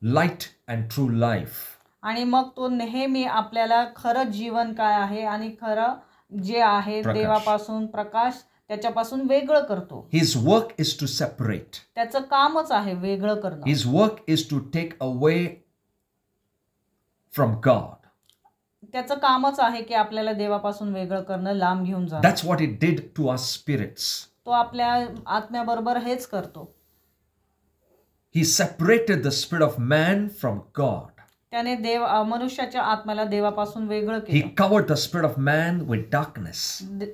light and true life. आणि मग तो नेहमी आपल्याला खरं जीवन काय आहे आणि खरं जे आहे प्रकाश. देवापासून प्रकाश त्याच्यापासून वेगळं करतो. His work is to separate. त्याचं कामच आहे वेगळं करणं. His work is to take away from God. त्याचं कामच आहे की आपल्याला देवापासून वेगळं करणं, लांब घेऊन जाणं. That's what he did to our spirits. तो आपल्या आत्म्याबरोबर हेच करतो. He separated the spirit of man from God. त्याने मनुष्याच्या आत्म्याला देवापासून वेगळं He केलं. covered the spirit of man with darkness.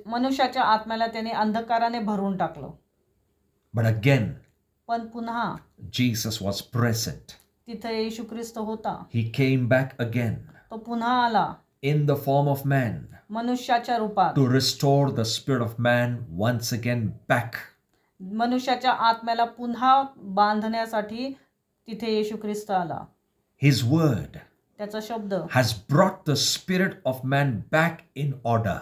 मनुष्याच्या आत्म्याला त्याने अंधकाराने भरून टाकलं. But again, पण पुन्हा Jesus was present. तिथे येशू ख्रिस्त होता. He came back again तो पुन्हा आला in the form of man मनुष्याच्या रूपात. to restore the spirit of man once again back. मनुष्याच्या आत्म्याला पुन्हा बांधण्यासाठी तिथे येशू ख्रिस्त आला. His word त्याचा शब्द has brought the spirit of man back in order.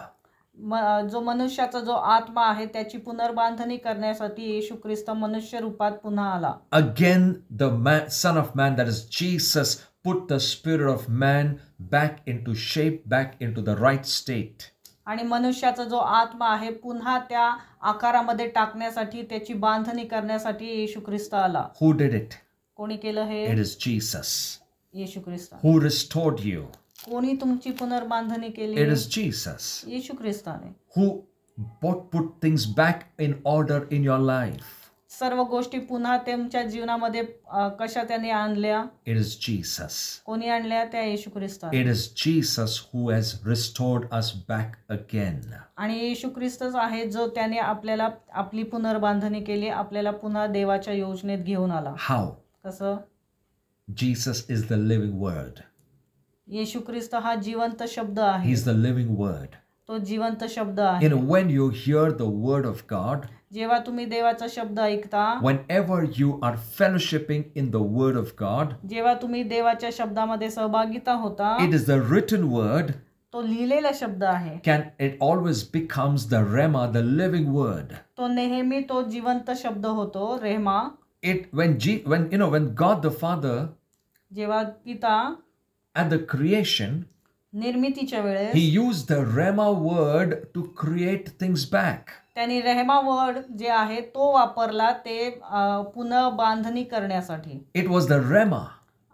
जो मनुष्याचा जो आत्मा आहे त्याची पुनर्बांधणी करण्यासाठी येशू ख्रिस्त मनुष्य रूपात पुन्हा आला. Again, the Son of Man, that is Jesus, put the spirit of man back into shape, back into the right state. आणि मनुष्याचा जो आत्मा आहे पुन्हा त्या आकारामध्ये टाकण्यासाठी, त्याची बांधणी करण्यासाठी येशू ख्रिस्त आला. Who did it? कोणी केलं हे? It is Jesus. Yeshu Christ. Who restored you? कोणी तुमची पुनर्बांधणी केली? It is Jesus. Yeshu ख्रिस्ताने. Who put things back in order in your life? सर्व गोष्टी पुन्हा तुमच्या जीवनामध्ये कशा त्याने आणल्या? It is Jesus. कोणी आणल्या? त्या येशू ख्रिस्ताने. It is Jesus who has restored us back again. आणि येशू ख्रिस्तच आहे जो त्याने आपल्याला आपली पुनर्बांधणी केली, आपल्याला पुन्हा देवाच्या योजनेत घेऊन आला. How? कसं? Jesus is the living word. येशू ख्रिस्त हा जिवंत शब्द आहे. He's the living word. तो जिवंत शब्द आहे. You know, when you hear the word of God, जेव्हा तुम्ही देवाचा शब्द ऐकता, whenever you are fellowshipping in the word of God, जेव्हा तुम्ही देवाच्या शब्दामध्ये सहभागिता होता, it is the written word. तो लिहिलेला शब्द आहे. It always becomes the rema, the living word. तो नेहमी तो जिवंत शब्द होतो, रेमा. When God the Father जेव्हा पिता at the creation, निर्मितीच्या वेळेस he used the rema word to create things back. त्यांनी रेहमा वर्ड जे आहे तो वापरला ते पुन्हा बांधणी करण्यासाठी. It was the rema.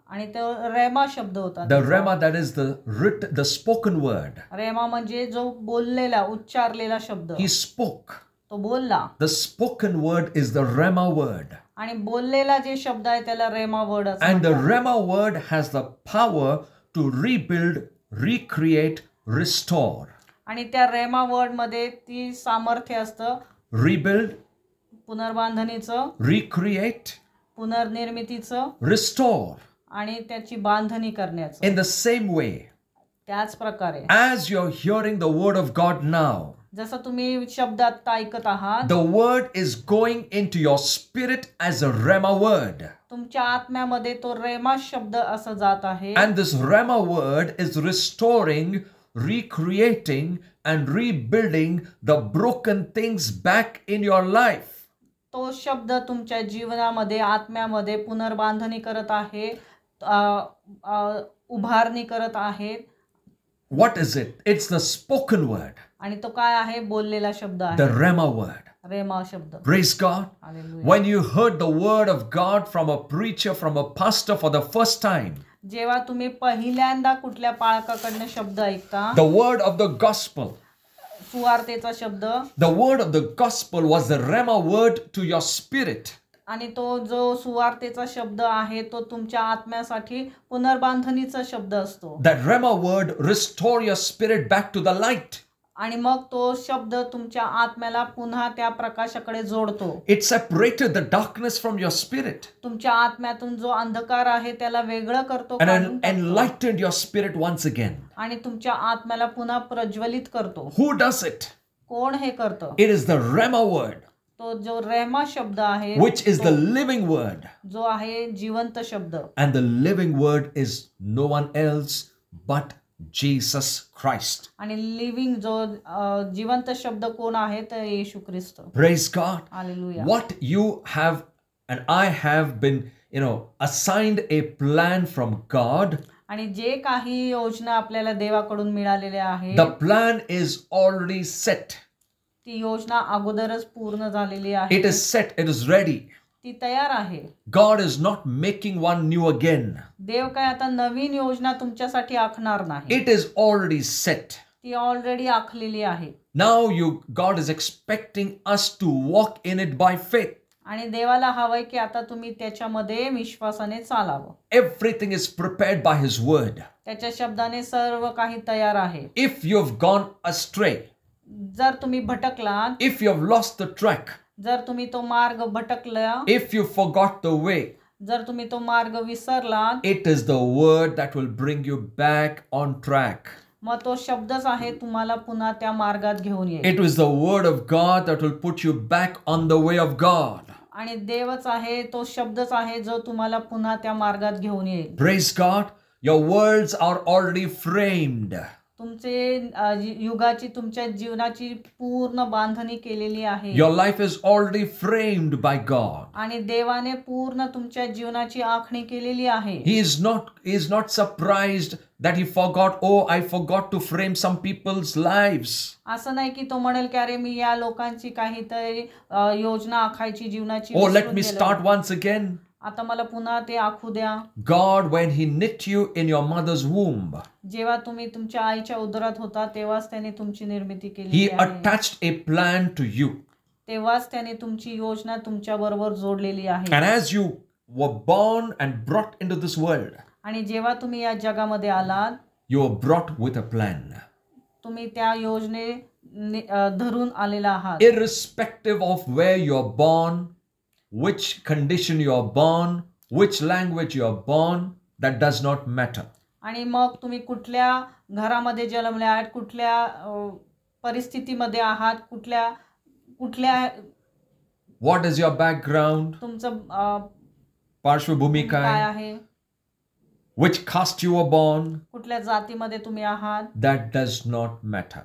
आणि तो रेमा शब्द होता. The rema, that is the spoken word. रेमा म्हणजे जो बोललेला, उच्चारलेला शब्द. He spoke. तो बोलला. The spoken word is the rema word. आणि बोललेला जे शब्द आहे त्याला रेमा वर्ड असं And the म्हणतात. rema word has the power to rebuild, recreate, restore. आणि त्या रेमा वर्ड मध्ये ती सामर्थ्य असतं. Rebuild, पुनर्बांधणीचं, recreate, पुनर्निर्मितीचं restore. आणि त्याची बांधणी करण्याचं. In the same way, त्याच प्रकारे as you're hearing the word of God now, जसं तुम्ही शब्द आता ऐकत आहात, the word is going into your spirit as a rema word. तुमच्या आत्म्यामध्ये तो रेमा शब्द असं जात आहे. And this rema word is restoring, recreating, and rebuilding the broken things back in your life. तो शब्द तुमच्या जीवनामध्ये, आत्म्यामध्ये पुनर्बांधणी करत आहे, उभारणी करत आहे. What is it? It's the spoken word, आणि तो काय आहे? बोललेला शब्द the आहे, rema word. रेमा शब्द. Praise God. Hallelujah. When you heard the word of God from a preacher, from a pastor for the first time, जेव्हा तुम्ही पहिल्यांदा कुठल्या पाळकाकडनं शब्द ऐकता, the word of the gospel, सुवार्तेचा शब्द, the word of the gospel was the rema word to your spirit. आणि तो जो सुवार्तेचा शब्द आहे तो तुमच्या आत्म्यासाठी पुनर्बांधणीचा शब्द असतो. That rema word restore your spirit back to the light. आणि मग तो शब्द तुमच्या आत्म्याला पुन्हा त्या प्रकाशाकडे जोडतो. It separated the darkness from your spirit तुमच्या आत्म्यातून जो अंधकार आहे त्याला वेगळं करतो, and काढून टाकतो. enlightened your spirit once again. आणि तुमच्या आत्म्याला पुन्हा प्रज्वलित करतो. Who does it? कोण हे करतं? It is the Rhema word, तो जो रेमा शब्द आहे, which is the living word. जो आहे जिवंत शब्द. And the living word is no one else but Jesus Christ. आणि लिव्हिंग जो जिवंत शब्द कोण आहे तर येशू ख्रिस्त. Praise God. Hallelujah. What you have and I have been, assigned a plan from God. आणि जे काही योजना आपल्याला देवाकडून मिळालेल्या आहे, The plan is already set. ती योजना अगोदरच पूर्ण झालेली आहे. It is set. It is ready. ती तयार आहे. God is not making one new again. देव काय आता नवीन योजना तुमच्यासाठी आखणार नाही. It is already set. ती ऑलरेडी आखलेली आहे. Now God is expecting us to walk in it by faith. आणि देवाला हवंय की आता तुम्ही त्याच्यामध्ये विश्वासाने चालावं. Everything is prepared by His word. त्याच्या शब्दाने सर्व काही तयार आहे. If you've gone astray, जर तुम्ही भटकलात, if you've lost the track, जर तुम्ही तो मार्ग भटकला, if you forgot the way, जर तुम्ही तो मार्ग विसरलात, it is the word that will bring you back on track. मग तो शब्दच आहे तुम्हाला पुन्हा त्या मार्गात घेऊन येईल. It was the word of God that will put you back on the way of God. आणि देवच आहे, तो शब्दच आहे जो तुम्हाला पुन्हा त्या मार्गात घेऊन येईल. Praise God. Your worlds are already framed. तुमचे युगाची, तुमच्या जीवनाची पूर्ण बांधणी केलेली आहे. Your life is already framed by God. आणि देवाने पूर्ण तुमच्या जीवनाची आखणी केलेली आहे. He is not surprised that he forgot, oh, I forgot to frame some people's lives. असं नाही की तो म्हणेल की अरे मी या लोकांची काहीतरी योजना आखायची जीवनाची. Oh, let me start once again. आता मला पुन्हा ते आखू द्या. God, when He knit you in your mother's womb, जेव्हा तुम्ही तुमच्या आईच्या उदरात होता तेव्हाच त्याने तुमची निर्मिती He केली आहे. attached a plan to you. तेव्हाच त्याने तुमची योजना तुमच्या बरोबर जोडलेली आहे. And as you were born and brought into this world, आणि जेव्हा तुम्ही या जगामध्ये आलात, you were brought with a plan. तुम्ही त्या योजने धरून आलेला आहात. Irrespective of where you're born, which condition you're born, which language you're born, that does not matter. आणि मग तुम्ही कुठल्या घरामध्ये जन्मले आहात, कुठल्या परिस्थितीमध्ये आहात, कुठल्या What is your background? तुमचं पार्श्वभूमी काय काय? आहे, Which caste you were born? कुठल्या जातीमध्ये तुम्ही आहात, That does not matter.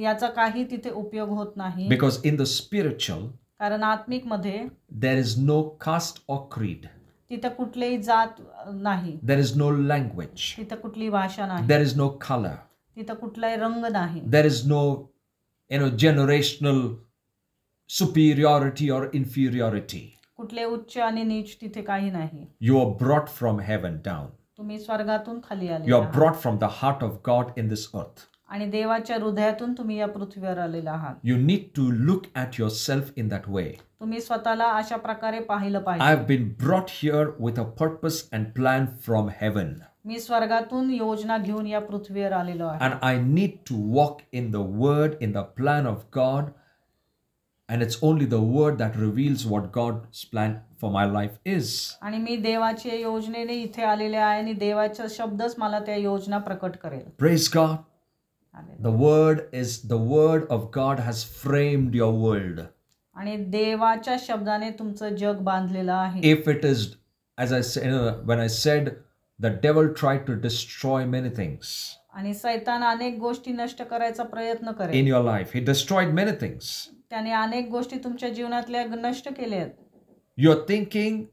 याचा काही तिथे उपयोग होत नाही. Because in the spiritual, कारण आत्मिक मध्ये there is no caste or creed. तिथं कुठलीही जात नाही, There is no language. तिथं कुठली भाषा नाही, There is no color. तिथं कुठलाही रंग नाही, There is no, generational superiority or inferiority. कुठले उच्च आणि नीच तिथे काही नाही. You are brought from heaven down. तुम्ही स्वर्गातून खाली आले You are आहात. brought from the heart of God in this earth. आणि देवाच्या हृदयातून तुम्ही या पृथ्वीवर आलेला आहात. You need to look at yourself in that way. तुम्ही स्वतःला अशा प्रकारे पाहिलं I पाहिजे. have been brought here with a purpose and plan from heaven. मी स्वर्गातून योजना घेऊन या पृथ्वीवर आलेलो आहे. And I need to walk in the word, in the plan of God. And it's only the word that reveals what God's plan for my life is. आणि मी देवाच्या योजनेने इथे आलेले आहे आणि देवाचा शब्दच मला त्या योजना प्रकट करेल. Praise God. The word of God has framed your world. आणि देवाच्या शब्दाने तुमचं जग बांधलेलं आहे. If it is, as I said, when I said the devil tried to destroy many things आणि सैतान अनेक गोष्टी नष्ट करायचा प्रयत्न in करेल. your life, he destroyed many things. त्याने अनेक गोष्टी तुमच्या जीवनातल्या नष्ट केल्या आहेत. You're thinking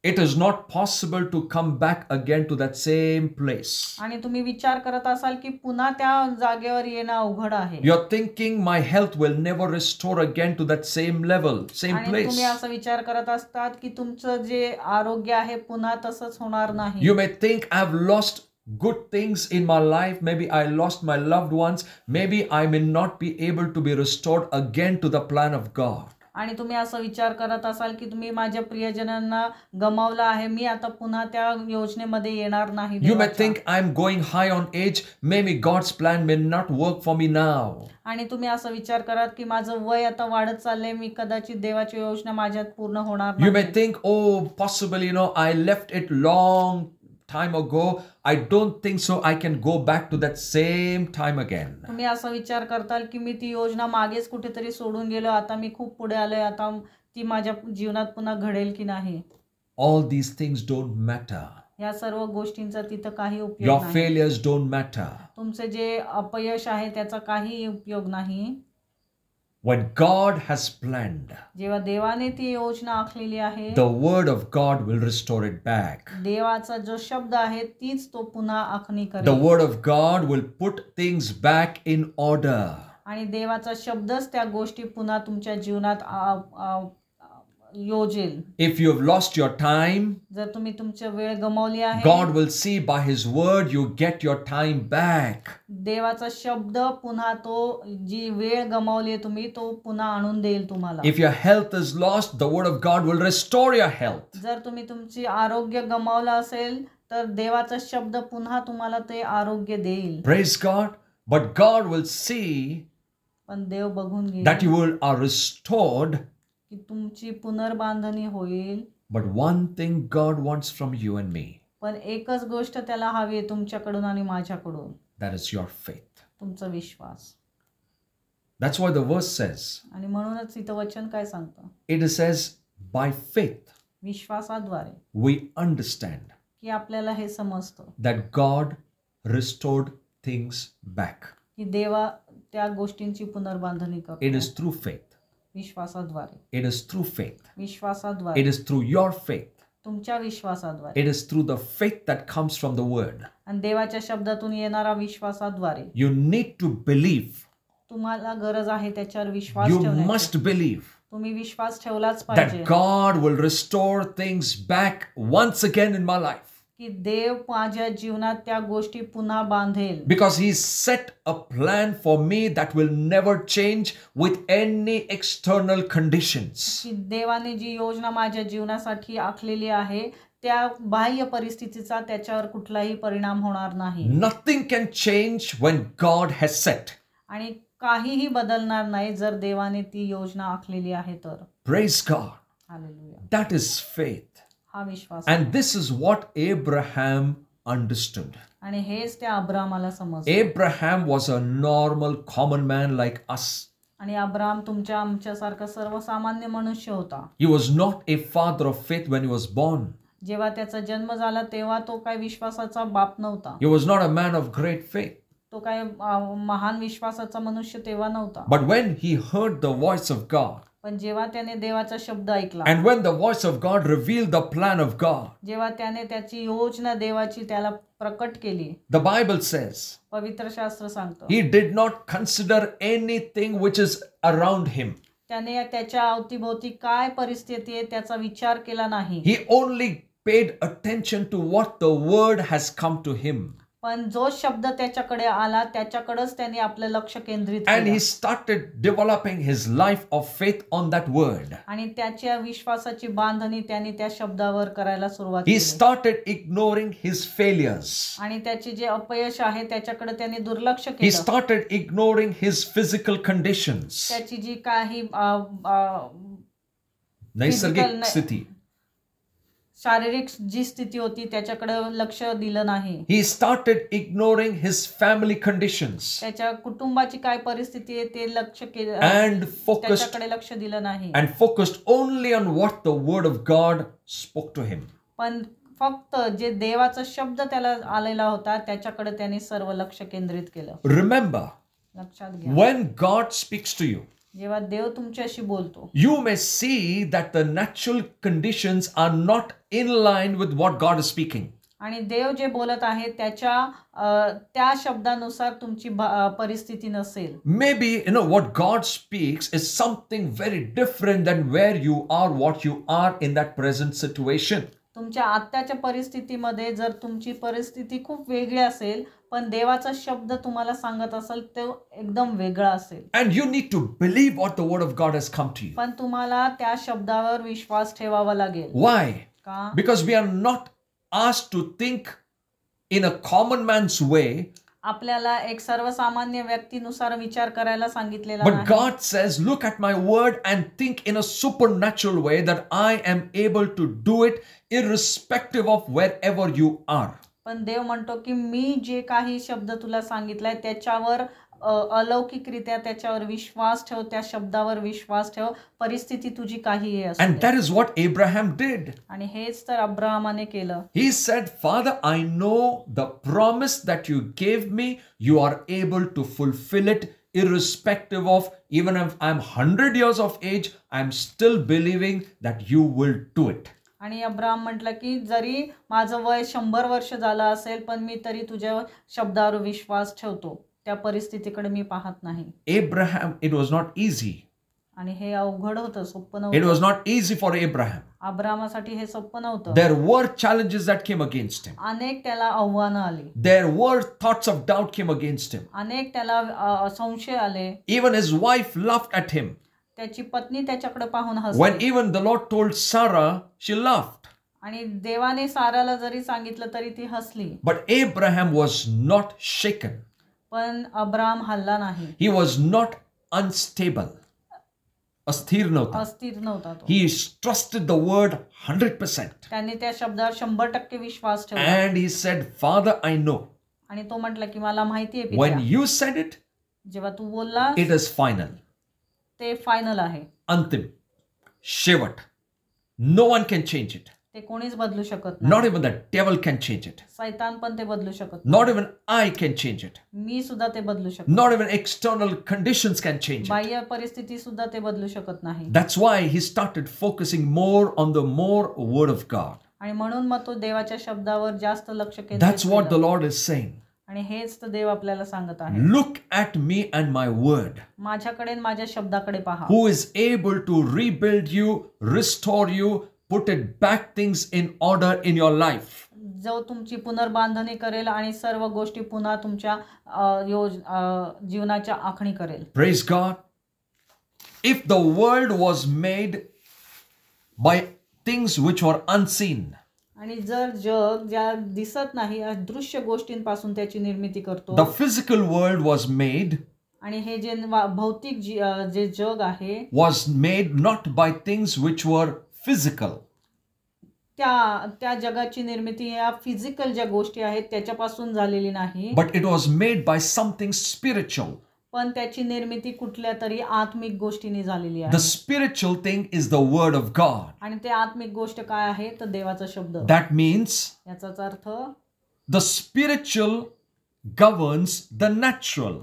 it is not possible to come back again to that same place. आणि तुम्ही विचार करत असाल की पुन्हा त्या जागेवर येणं अवघड आहे. You're thinking my health will never restore again to that same level, same आणि place. तुम्ही असा विचार करत असतात की तुमचं जे आरोग्य आहे पुन्हा तसंच होणार नाही. You may think I've lost good things in my life. Maybe I lost my loved ones. Maybe I may not be able to be restored again to the plan of God. आणि तुम्ही असा विचार करत असाल की तुम्ही माझ्या प्रियजनांना गमावलं आहे, मी आता पुन्हा त्या योजनेमध्ये येणार नाही You may देवाच्या. think I'm going high on age. Maybe God's plan may not work for me now. आणि तुम्ही असा विचार कराल की माझं वय आता वाढत चाललंय, मी कदाचित देवाची योजना माझ्यात पूर्ण होणार You may नाही. think, oh, possibly, I left it long time ago. I don't think so. I can go back to that same time again. तुम्ही असा विचार करताल की मी ती योजना मागेच कुठेतरी सोडून गेलो, आता मी खूप पुढे आलोय, आता ती माझ्या जीवनात पुन्हा घडेल की नाही. All these things don't matter. या सर्व गोष्टींचा तिथं काही उपयोग Your नाही. failures don't matter. तुमचे जे अपयश आहे त्याचा काही उपयोग नाही. When God has planned, जेव्हा देवाने ती योजना आखलेली आहे, the word of God will restore it back. देवाचा जो शब्द आहे तीच तो पुन्हा आखणी The करेल. word of God will put things back in order. आणि देवाचा शब्दच त्या गोष्टी पुन्हा तुमच्या जीवनात योजेल. If you have lost your time, जर तुम्ही तुमची वेळ गमावली आहे, God will see by His word you get your time back. देवाचा शब्द पुन्हा तो जी वेळ गमावली आहे तुम्ही तो पुन्हा आणून देईल तुम्हाला. If your health is lost, the word of God will restore your health. जर तुम्ही तुमची आरोग्य गमावलं असेल तर देवाचा शब्द पुन्हा तुम्हाला ते आरोग्य देईल. Praise God. But God will see पण देव बघून that घेईल you are restored. की तुमची पुनर्बांधणी होईल. But one thing God wants from you and me, पण एकच गोष्ट त्याला हवी आहे तुमच्याकडून आणि माझ्याकडून, that is your faith. तुमचा विश्वास. That's why the verse says, आणि म्हणूनच इथं वचन काय सांगतं, it says, by faith विश्वासाद्वारे we understand की आपल्याला हे समजतं that God restored things back. की देवा त्या गोष्टींची पुनर्बांधणी It करतो. is through faith. विश्वासाद्वारे, It is through faith. विश्वासाद्वारे, It is through your faith. तुमच्या विश्वासाद्वारे It is through the faith that comes from the word. आणि देवाच्या शब्दातून येणारा विश्वासाद्वारे. You need to believe. तुम्हाला गरज आहे त्याच्यावर विश्वास You ठेवण्याची. must believe तुम्ही विश्वास ठेवलाच पाहिजे that God will restore things back once again in my life. की देव माझ्या जीवनात त्या गोष्टी पुन्हा बांधेल. Because He set a plan for me that will never change with any external conditions. की देवाने जी योजना माझ्या जीवनासाठी आखलेली आहे त्या बाह्य परिस्थितीचा त्याच्यावर कुठलाही परिणाम होणार नाही. Nothing can change when God has set. आणि काहीही बदलणार नाही जर देवाने ती योजना आखलेली आहे तर. Praise God. Hallelujah. That is faith. हा विश्वास. And this is what Abraham understood. आणि हेच त्या अब्रामाला समजलं. Abraham was a normal, common man like us. आणि अब्राम आमच्यासारखा सर्वसामान्य मनुष्य होता. He was not a father of faith when he was born. जेव्हा त्याचा जन्म झाला तेव्हा तो काय विश्वासाचा बाप नव्हता. He was not a man of great faith. तो काय महान विश्वासाचा मनुष्य तेव्हा नव्हता. But when he heard the voice of God, पण जेव्हा त्याने देवाचा शब्द ऐकला, and when the voice of God revealed the plan of God, जेव्हा त्याने त्याची योजना देवाची त्याला प्रकट केली, the Bible says, पवित्र शास्त्र सांगतं, he did not consider anything which is around him. त्याने त्याच्या अवतीभोवती काय परिस्थिती आहे त्याचा विचार केला नाही. He only paid attention to what the word has come to him. पण जो शब्द त्याच्याकडे आला त्याच्याकडेच त्याने आपलं लक्ष केंद्रित And केलं. he started developing his life of faith on that word. आणि त्याच्या विश्वासाची बांधणी त्याने त्या शब्दावर करायला सुरुवात He केली. started ignoring his failures. आणि त्याचे जे अपयश आहे त्याच्याकडे त्याने दुर्लक्ष He केलं. started ignoring his physical conditions. त्याची जी काही नैसर्गिक Physical स्थिती. शारीरिक जी स्थिती होती त्याच्याकडे लक्ष दिलं नाही. He started ignoring his family conditions त्याच्या कुटुंबाची काय परिस्थिती आहे ते लक्ष केलं, and त्याच्याकडे लक्ष दिलं नाही. focused only on what the word of God spoke to him. पण फक्त जे देवाचा शब्द त्याला आलेला होता त्याच्याकडे त्याने सर्व लक्ष केंद्रित केलं. Remember, लक्षात घ्या, when God speaks to you, जेव्हा देव तुमच्याशी बोलतो you may see that the natural conditions are not in line with what God is speaking. आणि देव जे बोलत आहे त्या शब्दानुसार तुमची परिस्थिती नसेल. Maybe, what God speaks is something very different than where you are, what you are in that present situation. तुमच्या आत्ताच्या परिस्थितीमध्ये जर तुमची परिस्थिती खूप वेगळी असेल पण देवाचा शब्द तुम्हाला सांगत असेल तो एकदम वेगळा असेल. And you need to believe what the word of God has come to you. पण तुम्हाला त्या शब्दावर विश्वास ठेवावा लागेल. Why? का? Because we are not asked to think in a common man's way, आपल्याला एक सर्वसामान्य व्यक्तीनुसार विचार करायला सांगितलेला but नाही. God says, look at my word and think in a supernatural way that I am able to do it irrespective of wherever you are. पण देव म्हणतो की मी जे काही शब्द तुला सांगितलाय त्याच्यावर अलौकिकरित्या त्याच्यावर विश्वास ठेव, त्या शब्दावर विश्वास ठेव, परिस्थिती तुझी काहीही असू And they. that is what Abraham did. आणि हेच तर अब्राहमाने केलं. He said, Father, I know the promise that you gave me, you are able to fulfill it irrespective of, even if I'm 100 years of age, I'm still believing that you will do it. आणि Abraham म्हटलं की जरी माझं वय 100 वर्ष झालं असेल पण मी तरी तुझ्या शब्दावर विश्वास ठेवतो, त्या परिस्थितीकडे मी पाहत नाही. Abraham, it was not easy. आणि हे अवघड होतं, सोपं It नव्हतं. was not easy for Abraham. अब्राहमासाठी हे सोपं नव्हतं. There were challenges that came against him. अनेक त्याला आव्हानं आली, There were thoughts of doubt came against him. अनेक त्याला संशय आले. Even his wife laughed at him. त्याची पत्नी त्याच्याकडे पाहून When हसली. even the Lord told Sarah, she laughed. आणि देवाने साराला जरी सांगितलं तरी ती हसली. But Abraham was not shaken. पण अब्राहम हलला नाही, He was not unstable. अस्थिर नव्हता. अस्थिर नव्हता तो. He trusted the word 100%. त्याने त्या शब्दावर 100% विश्वास ठेवला. And he said, Father, I know. आणि तो म्हटला की मला माहिती आहे When पित्या, you said it, जेव्हा तू बोलला it is final. ते फायनल आहे, Antim. शेवट. No one can change it. ते कोणीच बदलू शकत Not नाही. even the devil can change it. सैतान पण ते बदलू शकत Not even I can change it. मी सुद्धा ते बदलू शकत Not even external conditions can change it. बाह्य परिस्थिती सुद्धा ते बदलू शकत नाही. That's why he started focusing more on the more word of God. आणि म्हणून मग तो देवाच्या शब्दावर जास्त लक्ष केंद्रित That's what the केलं. Lord is saying. आणि हेच तर देव आपल्याला सांगत आहे, Look at me and my word, माझ्याकडे आणि माझ्या शब्दाकडे पहा, who is able to rebuild you, restore you, put it back things in order in your life. जो तुमची पुनर्बांधणी करेल आणि सर्व गोष्टी पुन्हा तुमच्या जीवनाच्या आखणी करेल. Praise God. If the world was made by things which were unseen, आणि जर जग ज्या दिसत नाही अदृश्य गोष्टींपासून त्याची निर्मिती करतो, the physical world was made, आणि हे जे भौतिक जे जग आहे was made not by things which were physical, त्या जगाची निर्मिती या फिजिकल ज्या गोष्टी आहेत त्याच्यापासून झालेली नाही, but it was made by something spiritual. पण त्याची निर्मिती कुठल्या तरी आत्मिक गोष्टीने झालेली The आहे. spiritual thing is the word of God. आणि ते आत्मिक गोष्ट काय आहे तर देवाचा शब्द. That means याचाच अर्थ the spiritual governs the natural.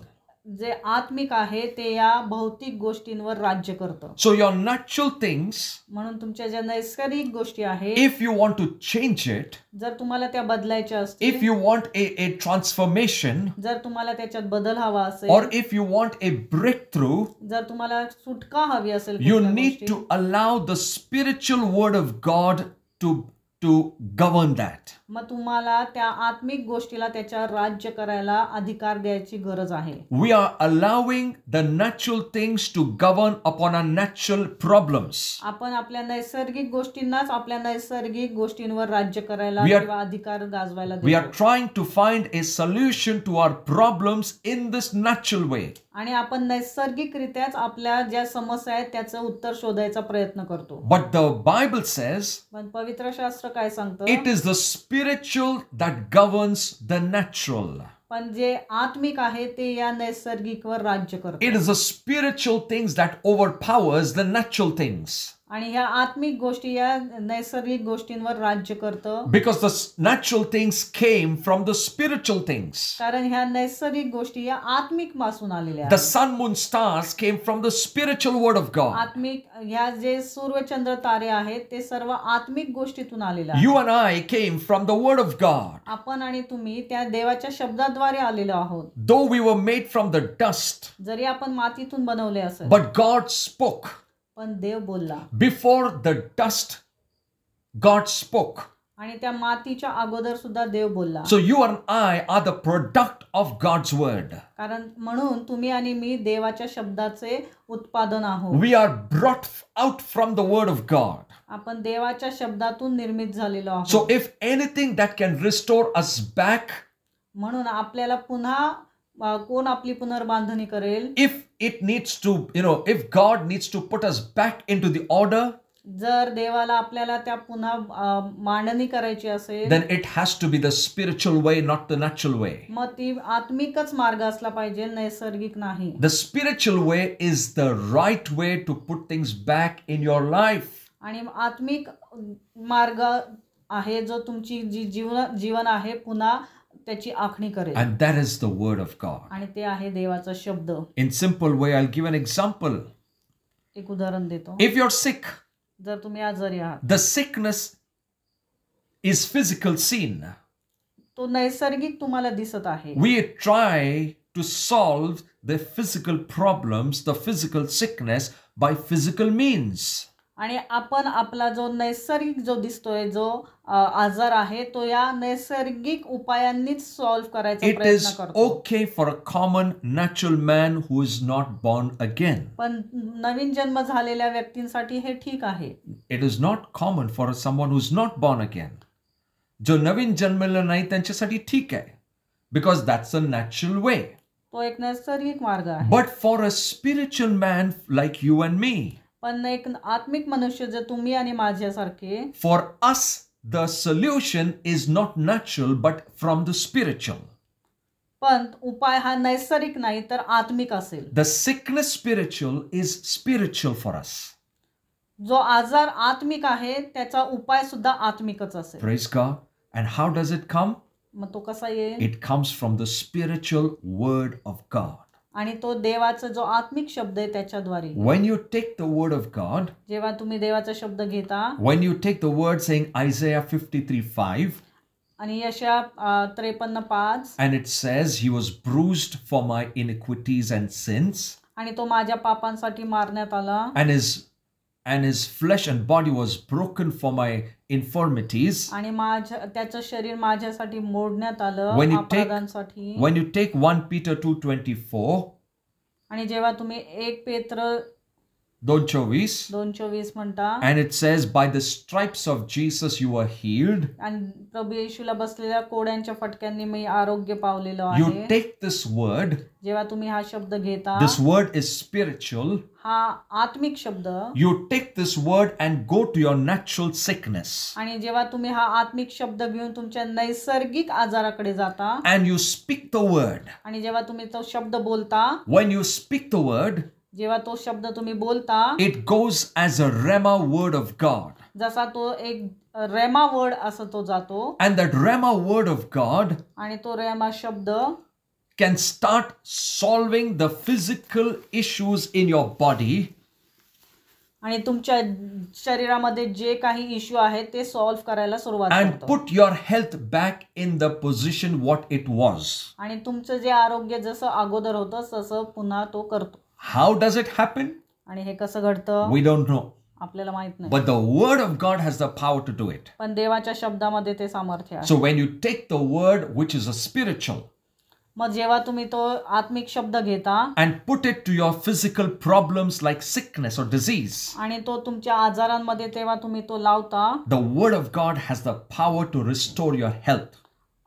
जे आत्मिक आहे ते या भौतिक गोष्टींवर राज्य करतं. So your natural things, म्हणून तुमच्या ज्या नैसर्गिक गोष्टी आहेत if you want to change it, जर तुम्हाला त्या बदलायच्या if असतील, you want a transformation, जर तुम्हाला त्याच्यात बदल हवा or असेल, if you want a breakthrough, जर तुम्हाला सुटका हवी असेल you कुठल्या need गोष्टीत, to allow the spiritual word of God to govern that. मग तुम्हाला त्या आत्मिक गोष्टीला त्याच्यावर राज्य करायला अधिकार द्यायची गरज आहे. We are allowing the natural things to govern upon our natural problems. आपण आपल्या नैसर्गिक गोष्टींनाच आपल्या नैसर्गिक गोष्टींवर राज्य करायला We are- किंवा अधिकार गाजवायला We are देतो. trying to find a solution to our problems in this natural way. आणि आपण नैसर्गिकरित्याच आपल्या ज्या समस्या आहेत त्याचं उत्तर शोधायचा प्रयत्न करतो. But the Bible says पण पवित्र शास्त्र काय सांगतं, it is the spiritual that governs the natural. पण जे आत्मिक आहे ते या नैसर्गिकवर राज्य करतं. It is the spiritual things that overpowers the natural things. आणि ह्या आत्मिक गोष्टी या नैसर्गिक गोष्टींवर राज्य करतं, Because the natural things came from the spiritual things. कारण ह्या नैसर्गिक गोष्टी या आत्मिक पासून आलेल्या The आहेत. sun, moon, stars came from the spiritual word of God. आत्मिक ह्या जे सूर्यचंद्र तारे आहेत ते सर्व आत्मिक गोष्टीतून आलेले आहेत. You and I came from the word of God. आपण आणि तुम्ही त्या देवाच्या शब्दाद्वारे आलेलो आहोत. Though we were made from the dust, जरी आपण मातीतून बनवले असेल, but God spoke. पण देव बोलला. Before the dust, God spoke. आणि त्या मातीच्या अगोदर सुद्धा देव बोलला. So you and I are the product of God's word. कारण म्हणून तुम्ही आणि मी देवाच्या शब्दाचे उत्पादन आहोत. We are brought out from the word of God. आपण देवाच्या शब्दातून निर्मित झालेलो आहोत. So if anything that can restore us back, म्हणून आपल्याला पुन्हा कोण आपली पुनर्बांधणी करेल? if it needs to, if God needs to put us back into the order, जर देवाला आपल्याला त्या पुन्हा मांडणी करायची असेल, then it has to be the spiritual way, not the natural way. मग ती आत्मिकच मार्ग असला पाहिजे, नैसर्गिक नाही. The spiritual way is the right way to put things back in your life. आणि आत्मिक मार्ग आहे जो तुमची जी जीवन आहे पुन्हा त्याची आखणी करेल. And that is the word of God. आणि ते आहे देवाचा शब्द. In simple way, I'll give an example. एक उदाहरण देतो. If you're sick, जर तुम्ही आजारी आहात, the sickness is physical seen. तो नैसर्गिक तुम्हाला दिसत आहे. We try to solve the physical problems, the physical sickness by physical means. आणि आपण आपला जो नैसर्गिक जो दिसतोय जो आजार आहे तो या नैसर्गिक उपायांनीच सॉल्व्ह करायचा It प्रयत्न is करतो. okay for a common natural man who is not born again. पण नवीन जन्म झालेल्या व्यक्तींसाठी हे ठीक आहे. It is not common for someone who's not born again. जो नवीन जन्मलेला नाही त्यांच्यासाठी ठीक आहे. Because that's a natural way. तो एक नैसर्गिक मार्ग आहे. But for a spiritual man like you and me, पण एक आत्मिक मनुष्य जे तुम्ही आणि माझ्यासारखे, for us the solution is not natural but from the spiritual. पण उपाय हा नैसर्गिक नाही तर आत्मिक असेल. The sickness spiritual is spiritual for us. जो आजार आत्मिक आहे त्याचा उपाय सुद्धा आत्मिकच असेल. Praise God. And how does it come? मग तो कसा येईल? It comes from the spiritual word of God. आणि तो देवाचा जो आत्मिक शब्द आहे त्याच्याद्वारे. When you take the word of God, जेव्हा तुम्ही देवाचा शब्द घेता when you take the word saying Isaiah 53:5, आणि यशया 53:5, and it says he was bruised for my iniquities and sins, आणि तो माझ्या पापांसाठी मारण्यात आला and his flesh and body was broken for my infirmities. आणि त्याचं शरीर माझ्यासाठी मोडण्यात आलं अपराधांसाठी. When you take 1 Peter 2:24, आणि जेव्हा तुम्ही 1 पेत्र 2:24, म्हणता, and it says by the stripes of Jesus you were healed. आणि प्रभू येशूला बसलेल्या कोड्यांच्या फटक्यांनी मी आरोग्य पावलेलो You आहे. take this word, जेव्हा तुम्ही हा शब्द घेता, this word is spiritual. हा आत्मिक शब्द, You take this word and go to your natural sickness. आणि जेव्हा तुम्ही हा आत्मिक शब्द घेऊन तुमच्या नैसर्गिक आजाराकडे जाता, And you speak the word. आणि जेव्हा तुम्ही तो शब्द बोलता, When you speak the word, जेव्हा तो शब्द तुम्ही बोलता, it goes as a rhema word of God. जसा तो एक रेमा वर्ड असं तो जातो, And that rhema word of God आणि तो रेमा शब्द can start solving the physical issues in your body. आणि तुमच्या शरीरामध्ये जे काही इश्यू आहेत ते सॉल्व्ह करायला सुरुवात And करतो. put your health back in the position what it was. आणि तुमचं जे आरोग्य जसं अगोदर होतं तसं पुन्हा तो करतो. How does it happen? आणि हे कसं घडतं We don't know. आपल्याला माहित नाही. But the word of God has the power to do it. पण देवाच्या शब्दामध्ये ते सामर्थ्य आहे. So when you take the word which is a spiritual मग जेव्हा तुम्ही तो आत्मिक शब्द घेता and put it to your physical problems like sickness or disease, आणि तो तुमच्या आजारांमध्ये तेव्हा तुम्ही तो लावता, the word of God has the power to restore your health.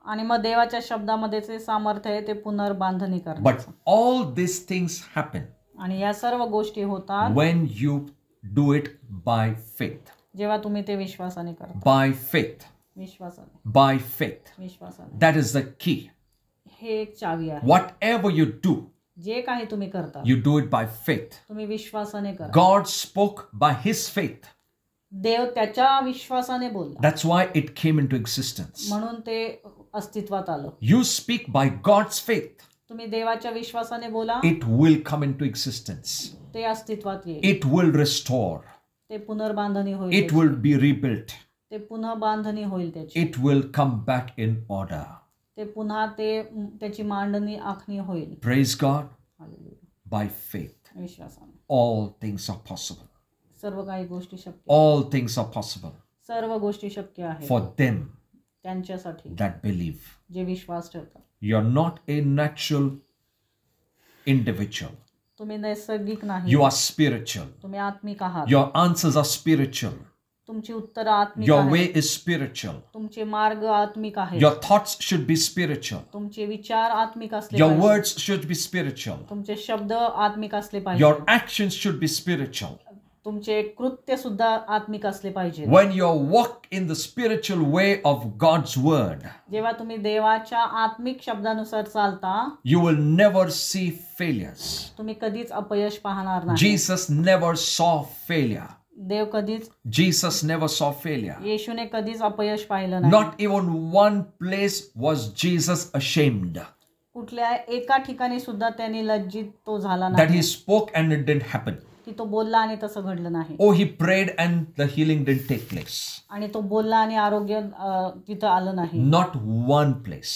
आणि मग देवाच्या शब्दामध्ये ते सामर्थ्य आहे ते पुनर्बांधणी But करण्याचं. all these things happen आणि या सर्व गोष्टी होतात when you do it by faith. जेव्हा तुम्ही ते विश्वासाने करता. By faith. विश्वासाने. By faith. विश्वासाने. That is the key. हे एक चावी आहे. Whatever you do, जे काही तुम्ही करता you do it by faith. तुम्ही विश्वासाने करा. God spoke by his faith. देव त्याच्या विश्वासाने बोलला, That's why it came into existence. म्हणून ते अस्तित्वात आलं. You speak by God's faith. तुम्ही देवाच्या विश्वासाने बोला, It will come into existence. ते अस्तित्वात येईल. It will restore. ते पुनर्बांधणी होईल. It will be rebuilt. ते पुन्हा बांधणी होईल त्याची. It will come back in order. ते पुन्हा त्याची मांडणी आखणी होईल. Praise God. Hallelujah. By faith, विश्वासाने all things are possible. सर्व काही गोष्टी शक्य. All things are possible. सर्व गोष्टी शक्य आहेत for them त्यांच्यासाठी that believe. जे विश्वास ठेवतात. You're not a natural individual. तुम्ही नैसर्गिक नाही, You are spiritual. तुम्ही आत्मिक आहात. Your answers are spiritual. तुमची उत्तरं आत्मिक Your आहेत. way is spiritual. तुमचे मार्ग आत्मिक आहेत. Your thoughts should be spiritual. तुमचे विचार आत्मिक असले Your पाहिजेत. words should be spiritual. तुमचे शब्द आत्मिक असले Your पाहिजेत. actions should be spiritual. तुमचे कृत्य सुद्धा आत्मिक असले पाहिजेत. When you walk in the spiritual way of God's word, जेव्हा तुम्ही देवाच्या आत्मिक शब्दानुसार चालता, you will never see failures. तुम्ही कधीच अपयश पाहणार नाही. Jesus never saw failure. देव कधीच, Jesus never saw failure. येशूने कधीच अपयश पाहिलं नाही. Not even one place was Jesus ashamed कुठल्या एका ठिकाणी सुद्धा त्यांनी लज्जित तो झाला that नाही he spoke and it didn't happen. की तो बोलला आणि तसं घडलं नाही. Oh, he prayed and the healing didn't take place. आणि तो बोलला आणि आरोग्य तिथं आलं नाही. Not one place.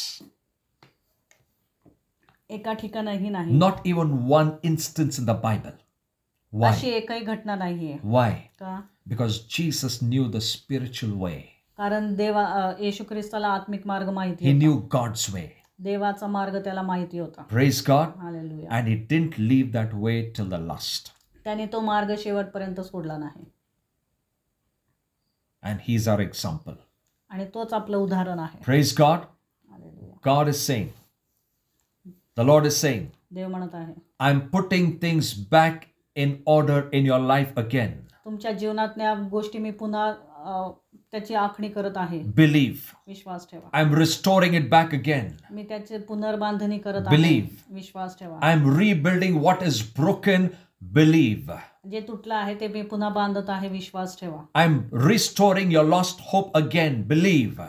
एका ठिकाणही नाही. Not even one instance in the Bible. अशी Why? एकही घटना नाहीये. Why? का? Because Jesus knew the spiritual way. कारण येशू ख्रिस्ताला आत्मिक मार्ग माहिती He होता. knew God's way. देवाचा मार्ग त्याला माहिती होता. Praise God. Hallelujah. And he didn't leave that way till the last. त्याने तो मार्ग शेवटपर्यंत सोडला नाही. And he's our example. आणि तोच आपलं उदाहरण आहे. Praise God. Hallelujah. God is saying, the Lord is saying, देव म्हणत आहे, I'm putting things back in order in your life again. तुमच्या जीवनातल्या गोष्टी मी पुन्हा त्याची आखणी करत आहे. Believe. विश्वास ठेवा. I'm restoring it back again. मी त्याची पुनर्बांधणी करत आहे. Believe. विश्वास ठेवा. I'm rebuilding what is broken. Believe. जे तुटलं आहे ते मी पुन्हा बांधत आहे. विश्वास ठेवा. I'm restoring your lost hope again. Believe.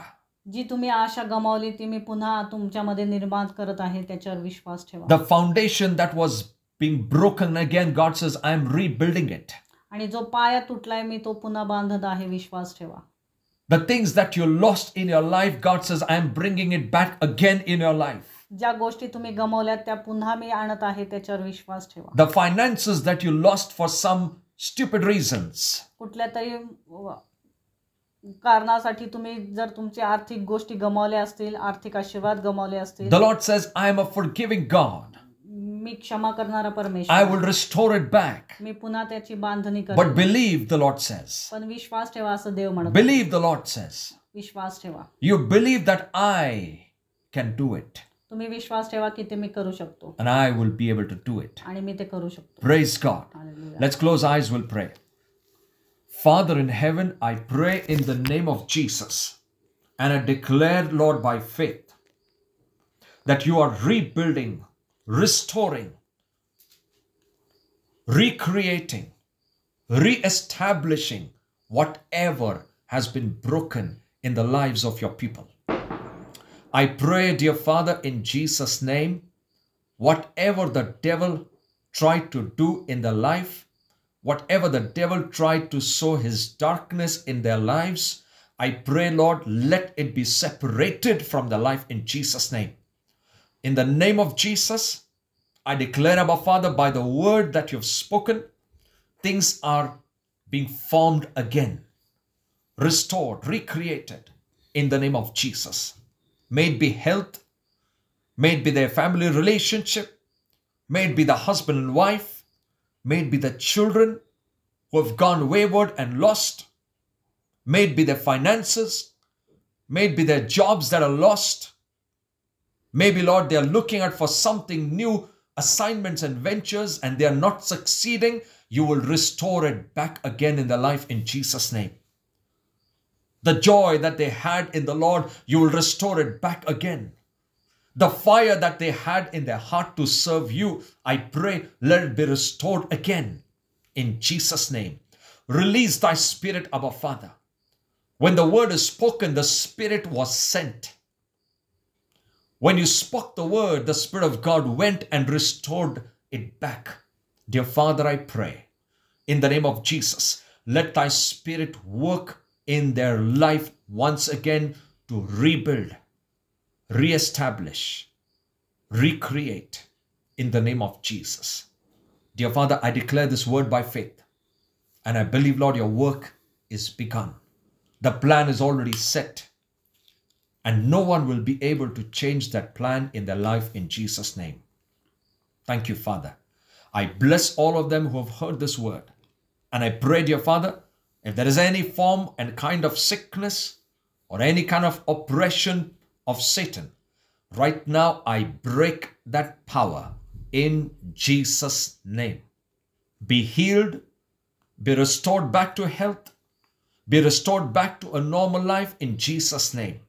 जी तुम्ही आशा गमावली ती मी पुन्हा तुमच्यामध्ये निर्माण करत आहे. त्याच्यावर विश्वास ठेवा. The foundation that was being broken again, God says, I'm rebuilding it. आणि जो पाया तुटलाय मी तो पुन्हा बांधत आहे. विश्वास ठेवा. The things that you lost in your life, God says, I'm bringing it back again in your life. ज्या गोष्टी तुम्ही गमावल्यात त्या पुन्हा मी आणत आहे. त्याच्यावर विश्वास ठेवा. The finances that you lost for some stupid reasons, कुठल्या तरी कारणासाठी तुम्ही जर तुमची आर्थिक गोष्टी गमावल्या असतील, आर्थिक आशीर्वाद गमावले असतील, the Lord says, I am a forgiving God. मी क्षमा करणारा I परमेश्वर, will restore it back. मी पुन्हा त्याची बांधणी But करेन. believe, the Lord says. पण विश्वास ठेवा असं देव म्हणतो. Believe, the Lord says. विश्वास ठेवा. You believe that I can do it. तुम्ही विश्वास ठेवा की ते मी करू शकतो And I will be able to do it. आणि मी ते करू शकतो. Praise God. Hallelujah. Let's close our eyes, we'll pray. Father in heaven, I pray in the name of Jesus. And I declare, Lord, by faith, that you are rebuilding, restoring, recreating, re-establishing whatever has been broken in the lives of your people. I pray, dear Father, in Jesus' name, whatever the devil tried to do in their life, whatever the devil tried to sow his darkness in their lives, I pray, Lord, let it be separated from their life in Jesus' name. In the name of Jesus, I declare, Abba Father, by the word that you've spoken, things are being formed again, restored, recreated in the name of Jesus. May it be health, may it be their family relationship, may it be the husband and wife, may it be the children who have gone wayward and lost, may it be their finances, may it be their jobs that are lost. Maybe, Lord, they are looking out for something new, assignments and ventures, and they are not succeeding. You will restore it back again in their life in Jesus' name. The joy that they had in the Lord, you will restore it back again. The fire that they had in their heart to serve you, I pray, let it be restored again in Jesus' name. Release thy spirit, Abba Father. When the word is spoken, the spirit was sent. When you spoke the word, the Spirit of God went and restored it back. Dear Father, I pray, in the name of Jesus, let thy spirit work in their life once again to rebuild, re-establish, recreate in the name of Jesus. Dear Father, I declare this word by faith, and I believe, Lord, your work is begun. The plan is already set. And no one will be able to change that plan in their life in Jesus' name. Thank you, Father. I bless all of them who have heard this word. And I pray, dear Father, if there is any form and kind of sickness or any kind of oppression of Satan, right now I break that power in Jesus' name. Be healed, be restored back to health, be restored back to a normal life in Jesus' name.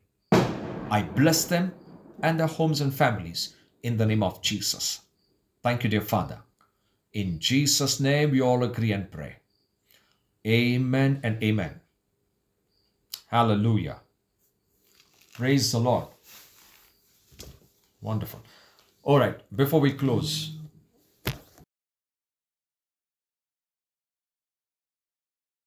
I bless them and their homes and families in the name of Jesus. Thank you, dear Father. In Jesus' name, we all agree and pray. Amen and amen. Hallelujah. Praise the Lord. Wonderful. All right, before we close,